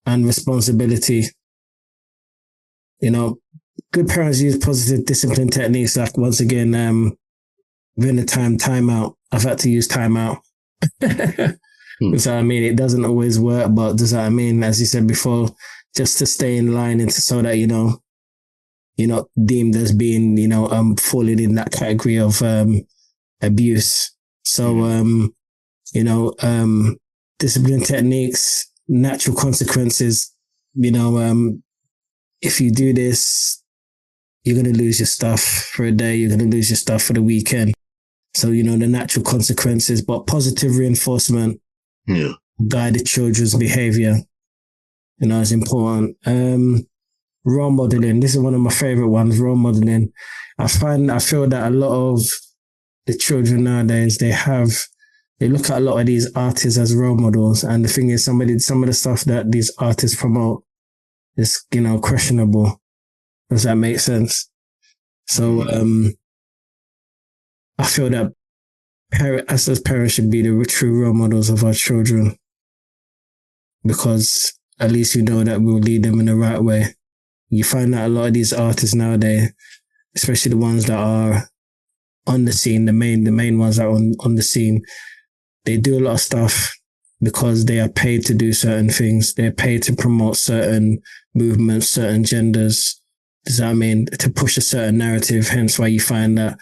and responsibility. You know, good parents use positive discipline techniques like, once again, within the timeout. I've had to use timeout. So, I mean, it doesn't always work, but does that, I mean, as you said before, just to stay in line and so that, you know, you're not deemed as being, you know, falling in that category of abuse. So, you know, discipline techniques, natural consequences, you know, if you do this, you're going to lose your stuff for a day, you're going to lose your stuff for the weekend. So, you know, the natural consequences, but positive reinforcement, guide the children's behavior, you know, is important. Role modeling, this is one of my favorite ones, role modeling. I feel that a lot of the children nowadays, they have they look at a lot of these artists as role models. And the thing is, some of the stuff that these artists promote is, questionable. Does that make sense? So, I feel that us as parents should be the true role models of our children, because at least we know that we'll lead them in the right way. You find that a lot of these artists nowadays, especially the ones that are on the scene, the main ones that are on the scene, they do a lot of stuff because they are paid to do certain things. They're paid to promote certain movements, certain genders. Does that mean to push a certain narrative? Hence why you find that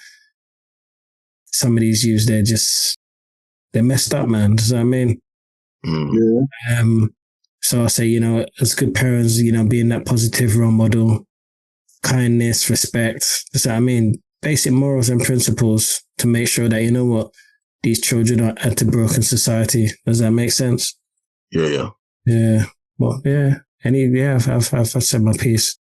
some of these youths, they're messed up, man. Does that mean? Yeah. So I say, as good parents, being that positive role model, kindness, respect. Does that mean? Basic morals and principles to make sure that, these children are at a broken society. Does that make sense? Yeah. Yeah. Well, yeah. I've said my piece.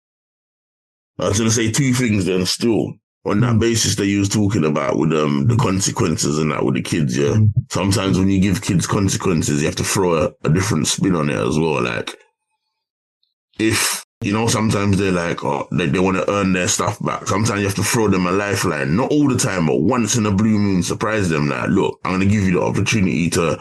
I was going to say two things then still. On that basis that you was talking about with the consequences and that with the kids, yeah. Sometimes when you give kids consequences, you have to throw a different spin on it as well. Like, if, sometimes they're like, they want to earn their stuff back. Sometimes you have to throw them a lifeline. Not all the time, but once in a blue moon, surprise them. Like, look, I'm going to give you the opportunity to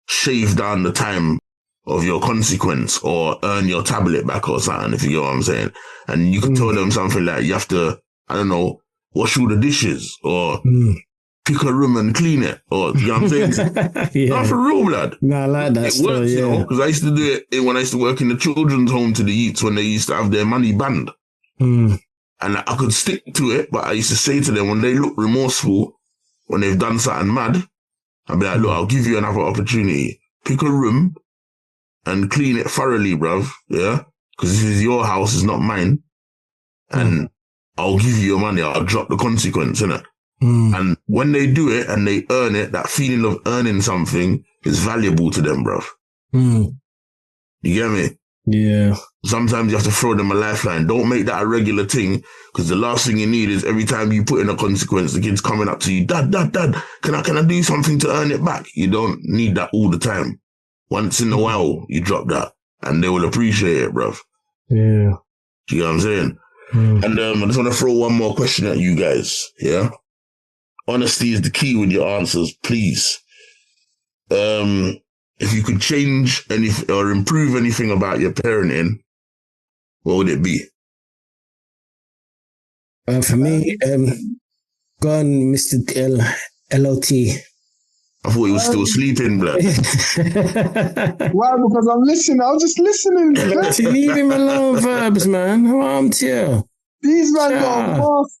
shave down the time of your consequence or earn your tablet back or something, if you get what I'm saying. And you can tell them something like, you have to, I don't know, wash all the dishes or pick a room and clean it, or, you know what I'm saying? Yeah. Not for real, blood. No, I like that. It works, because I used to do it when I used to work in the children's home to the youths when they used to have their money banned. And I could stick to it, but I used to say to them when they look remorseful, when they've done something mad, I'd be like, look, I'll give you another opportunity. Pick a room and clean it thoroughly, bruv, yeah? Because this is your house, it's not mine. And I'll give you your money, I'll drop the consequence, innit? And when they do it and they earn it, that feeling of earning something is valuable to them, bruv. You get me? Yeah. Sometimes you have to throw them a lifeline. Don't make that a regular thing, because the last thing you need is every time you put in a consequence, the kid's coming up to you, Dad, can I do something to earn it back? You don't need that all the time. Once in a while, you drop that and they will appreciate it, bruv. Yeah. Do you know what I'm saying? And I just want to throw one more question at you guys, yeah? Honesty is the key with your answers, please. If you could change anything or improve anything about your parenting, what would it be? For me, go on, Mr. LOT. I thought he was still sleeping, blood. Why? Because I'm listening. I was just listening. Leave him alone, Verbz, man. Who harmed you? These man got a mask,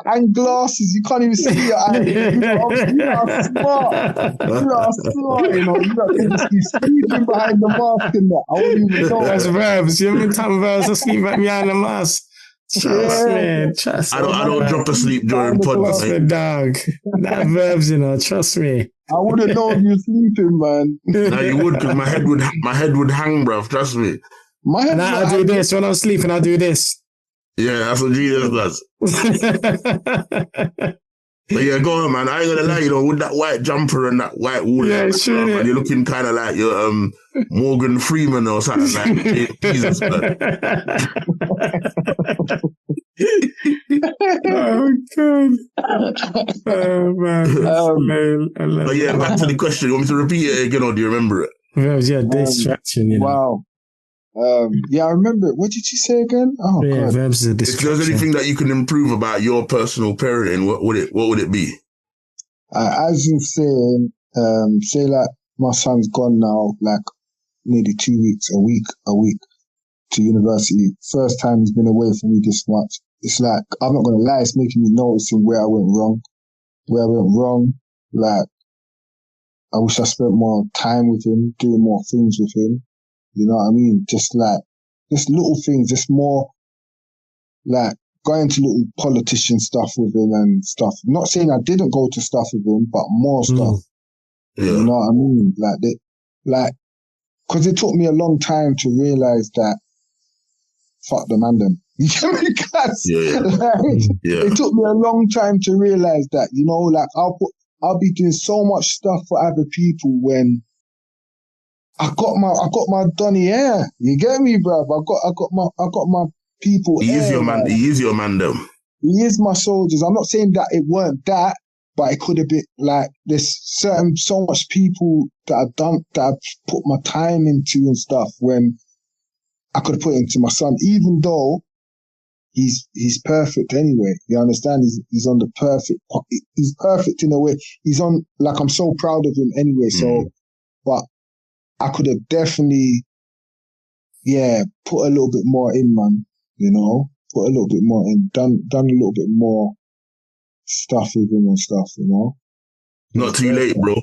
and glasses. You can't even see your eyes. You are smart. You are smart, You can just be sleeping behind the mask and that. I wouldn't even know. That's Verbz. You haven't time Verbz to sleep behind the mask. Trust me. Trust me. I don't drop asleep during Trust me, dog. That Verbz, trust me. I wouldn't know if you're sleeping, man. No, you would, because my head would hang, bruv. Trust me. I do this when I'm sleeping. I do this. Yeah, that's what Jesus does. But yeah, go on, man. I ain't gonna lie, with that white jumper and that white wool, and you're looking kind of like you're Morgan Freeman or something like Jesus. Oh God! Oh man! But yeah, back to the question. You want me to repeat it again, or do you remember it? Yeah, distraction. Wow. I remember it. What did you say again? Oh, yeah, God. Verbz is a distraction. If there's anything that you can improve about your personal parenting, what would it be? As you're saying, say like my son's gone now, like nearly 2 weeks, a week to university. First time he's been away from me this much. It's like, I'm not going to lie, it's making me noticing where I went wrong. Like, I wish I spent more time with him, doing more things with him. You know what I mean? Just little things, just more like going to little politician stuff with him and stuff. I'm not saying I didn't go to stuff with him, but more stuff. Yeah. You know what I mean? Because it took me a long time to realize that fuck the man them. You get me, guys? Yeah. It took me a long time to realize that, I'll be doing so much stuff for other people when I got my Donny Air. You get me, bruv? I got my people He is air. your man. Like, He is your man, though. he is my soldiers. I'm not saying that it weren't that, but it could have been like there's so much people that I've put my time into and stuff when I could have put it into my son, even though he's perfect anyway. You understand? He's on the perfect. He's perfect in a way. He's on, like, I'm so proud of him anyway. So, but I could have definitely, put a little bit more in, man. You know, put a little bit more in. Done a little bit more stuff with him and stuff. You know. Not too late, bro.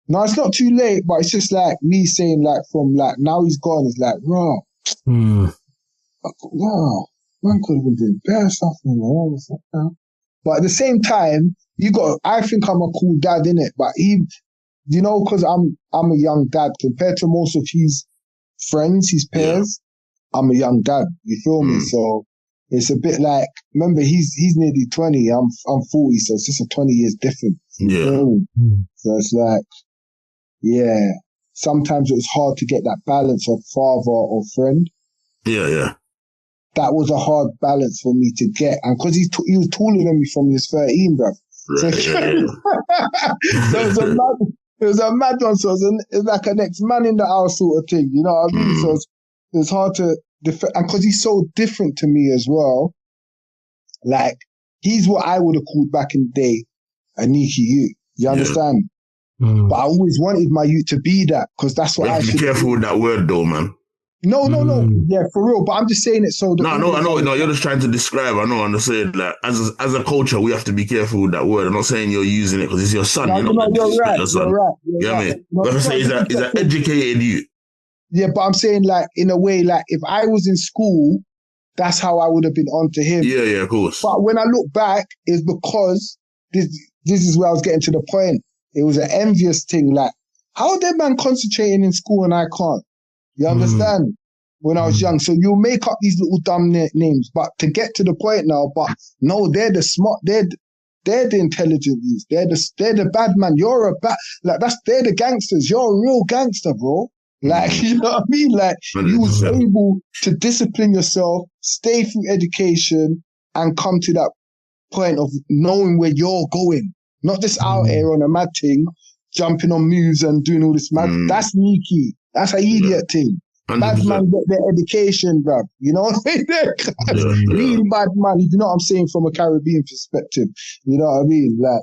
No, it's not too late, but it's just like me saying, like, from like now he's gone. It's like, raw. Wow, man could have been doing better stuff, you know. But at the same time, I think I'm a cool dad, innit? But you know, because I'm a young dad compared to most of his friends, his peers. I'm a young dad. You feel me? So it's a bit like, remember, he's nearly 20. I'm 40, so it's just a 20 years difference. You feel me? So it's like, sometimes it's hard to get that balance of father or friend. Yeah. That was a hard balance for me to get. And because he was taller than me from he was 13, bruv. Right, so it was a mad one. So it was like a next man in the house sort of thing. You know what I mean? So it was hard to defend. And because he's so different to me as well, like, he's what I would have called back in the day a Niki youth. You understand? But I always wanted my youth to be that, because that's what I should be careful with that word though, man. No. Yeah, for real. But I'm just saying it so... I know. You're just trying to describe. I know. I'm just saying, like, as a culture, we have to be careful with that word. I'm not saying you're using it because it's your son. You're right. You're right. You know what I mean? But I'm saying he's an educated youth. Yeah, but I'm saying, like, in a way, like, if I was in school, that's how I would have been onto him. Yeah, of course. But when I look back, it's because this is where I was getting to the point. It was an envious thing. Like, how are that man concentrating in school and I can't? You understand? When I was young. So you make up these little dumb names, but to get to the point now, but no, they're the smart, they're the intelligent youths. They're the bad man. You're a bad, like, they're the gangsters. You're a real gangster, bro. Like, you know what I mean? Like, you was able to discipline yourself, stay through education, and come to that point of knowing where you're going. Not just out here on a mad thing, jumping on moves and doing all this mad. That's sneaky. That's an idiot thing. 100%. Bad man get their education, bruv. You know what I mean? Real bad man, you know what I'm saying, from a Caribbean perspective. You know what I mean? Like,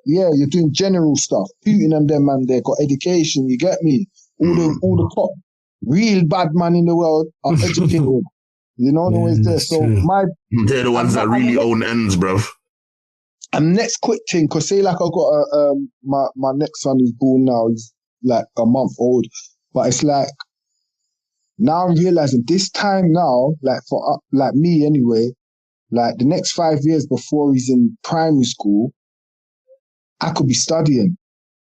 you're doing general stuff. Putin and them, man, they got education, you get me? All the top real bad man in the world are educated. You know, no one's there. So they're the ones that really own ends, bruv. And next quick thing, because say like I got my next son is born now, he's like a month old, but it's like, now I'm realizing this time now, like for like me anyway, like the next 5 years before he's in primary school, I could be studying.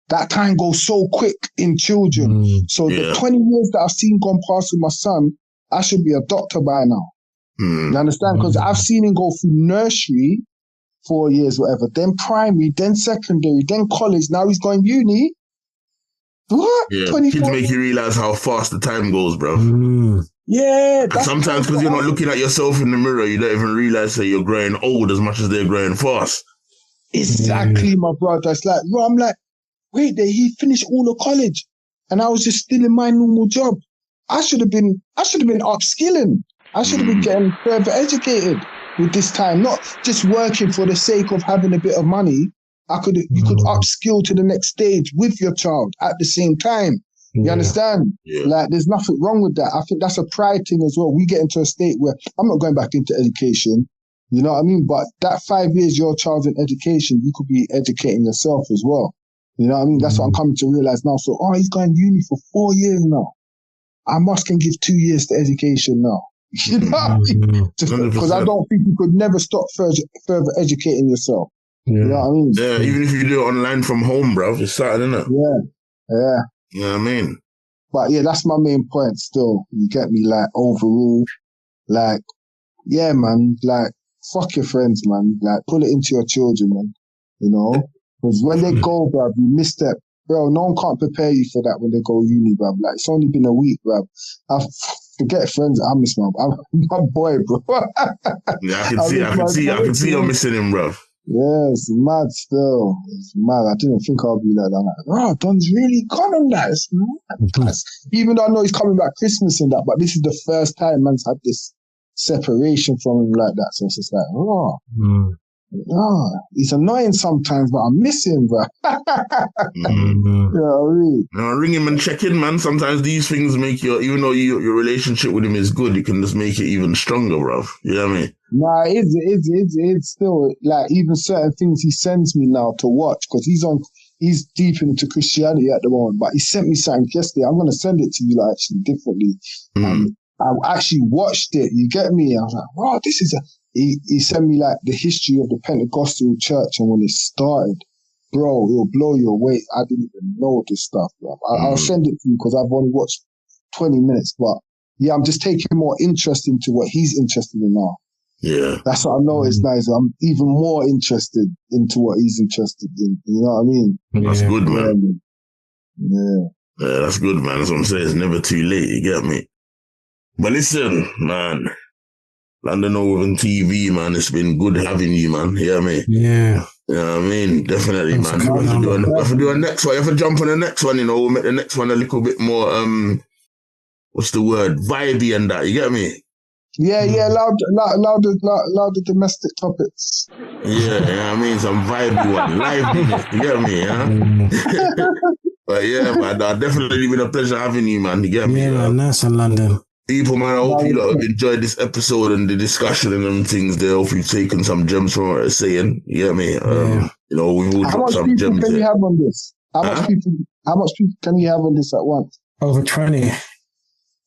That time goes so quick in children. So the 20 years that I've seen gone past with my son, I should be a doctor by now. You understand? Because I've seen him go through nursery, 4 years, whatever, then primary, then secondary, then college. Now he's going uni. What? Yeah, kids make you realize how fast the time goes, bro. Yeah. And sometimes because you're not looking at yourself in the mirror, you don't even realize that you're growing old as much as they're growing fast. Exactly, my brother. It's like, bro, I'm like, wait, he finished all the college and I was just still in my normal job. I should have been upskilling. I should have been getting further educated with this time, not just working for the sake of having a bit of money. You could upskill to the next stage with your child at the same time. You understand? Yeah. Like, there's nothing wrong with that. I think that's a pride thing as well. We get into a state where I'm not going back into education. You know what I mean? But that 5 years your child's in education, you could be educating yourself as well. You know what I mean? That's what I'm coming to realize now. So, he's going uni for 4 years now. I can give 2 years to education now. You know what I mean? Because I don't think you could never stop further educating yourself. You know what I mean? Yeah, even if you do it online from home, bro, it's starting, isn't it? Yeah. You know what I mean? But yeah, that's my main point still. You get me? Like, overall, like, yeah, man, like, fuck your friends, man. Like, put it into your children, man. You know? Because when they go, bruv, you miss that. Bro, no one can't prepare you for that when they go uni, bruv. Like, it's only been a week, bruv. I forget friends. I miss my boy, bro. Yeah, I can see you're missing him, bruv. Yeah, it's mad still. It's mad. I didn't think I'd be like that. I'm like, oh, Don's really gone on that. It's mad. Even though I know he's coming back Christmas and that, but this is the first time man's had this separation from him like that. So it's just like, he's annoying sometimes, but I miss him, bro. You know what I mean? No, ring him and check in, man. Sometimes these things make even though your relationship with him is good, it can just make it even stronger, bro. You know what I mean? Nah, it's still, like, even certain things he sends me now to watch, because he's deep into Christianity at the moment, but he sent me something yesterday. I'm going to send it to you, like, actually differently. And I actually watched it, you get me? I was like, wow, this is he sent me, like, the history of the Pentecostal church and when it started. Bro, it'll blow you away. I didn't even know this stuff, bro. I'll send it to you because I've only watched 20 minutes, but yeah, I'm just taking more interest into what he's interested in now. Yeah. That's what I noticed now. I'm even more interested into what he's interested in. You know what I mean? That's good, man. Yeah, that's good, man. That's what I'm saying. It's never too late. You get me? But listen, man. LondonOpenTV, man. It's been good having you, man. You know what I mean? Yeah. You know what I mean? Definitely, man. We have to do a next one. You have to jump on the next one, you know. We'll make the next one a little bit more, what's the word? Vibey and that. You get me? Yeah, loud the domestic topics. Yeah, I mean, some vibey one. Lively, you get me, huh? But yeah, man, definitely been a pleasure having you, man. You get me? Yeah, man, nice in London. People, man, I hope you lot have enjoyed this episode and the discussion and them things there. I hope you've taken some gems from what I'm saying. You get me? You know, we've all dropped some gems. How much people can you have on this? How much people can you have on this at once? Over 20.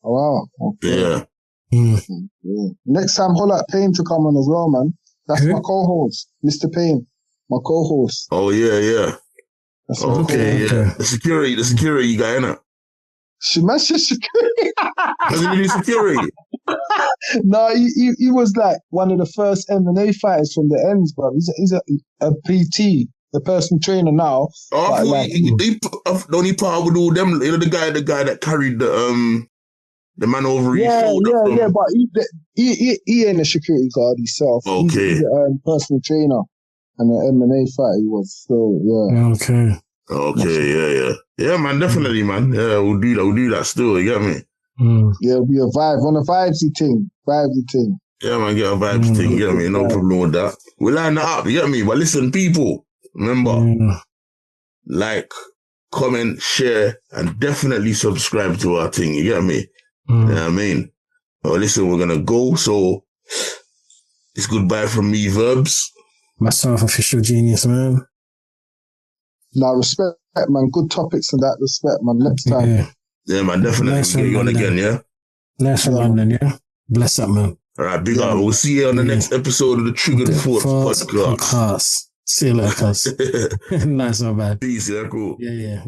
Oh, wow. Okay. Yeah. Yeah. Next time, holla at Payne to come on as well, man. That's my co-host, Mr. Payne, my co-host. Oh yeah. That's okay. The security guy, innit? Security. Does he do security? No, he was like one of the first MMA fighters from the ends, bro. He's a PT, the personal trainer now. Oh, I thought don't he part with all them? You know, the guy that carried the man over his shoulder. Yeah, but he ain't a security guard himself. Okay. He's a personal trainer and an MMA fighter. He was, so yeah. Okay, yeah, man, definitely, man. Yeah, we'll do that still. You get me? Yeah, it'll be a vibe on a vibesy thing. Yeah, man, get a vibes thing. You get me? No problem with that. We'll line that up. You get me? But listen, people, remember, like, comment, share, and definitely subscribe to our thing. You get me? You know what I mean? Well, listen, we're gonna go. So it's goodbye from me, Verbz. Myself, official Geniusman. Now, respect, man. Good topics and that. Respect, man. Next time. Yeah, man. Definitely. Nice get you on again, yeah? Nice from London, yeah? Bless up, man. All right, big up. We'll see you on the next episode of the Triggered Thoughts podcast. See you later, cuz. Nice one, man. Peace, yeah, cool. Yeah.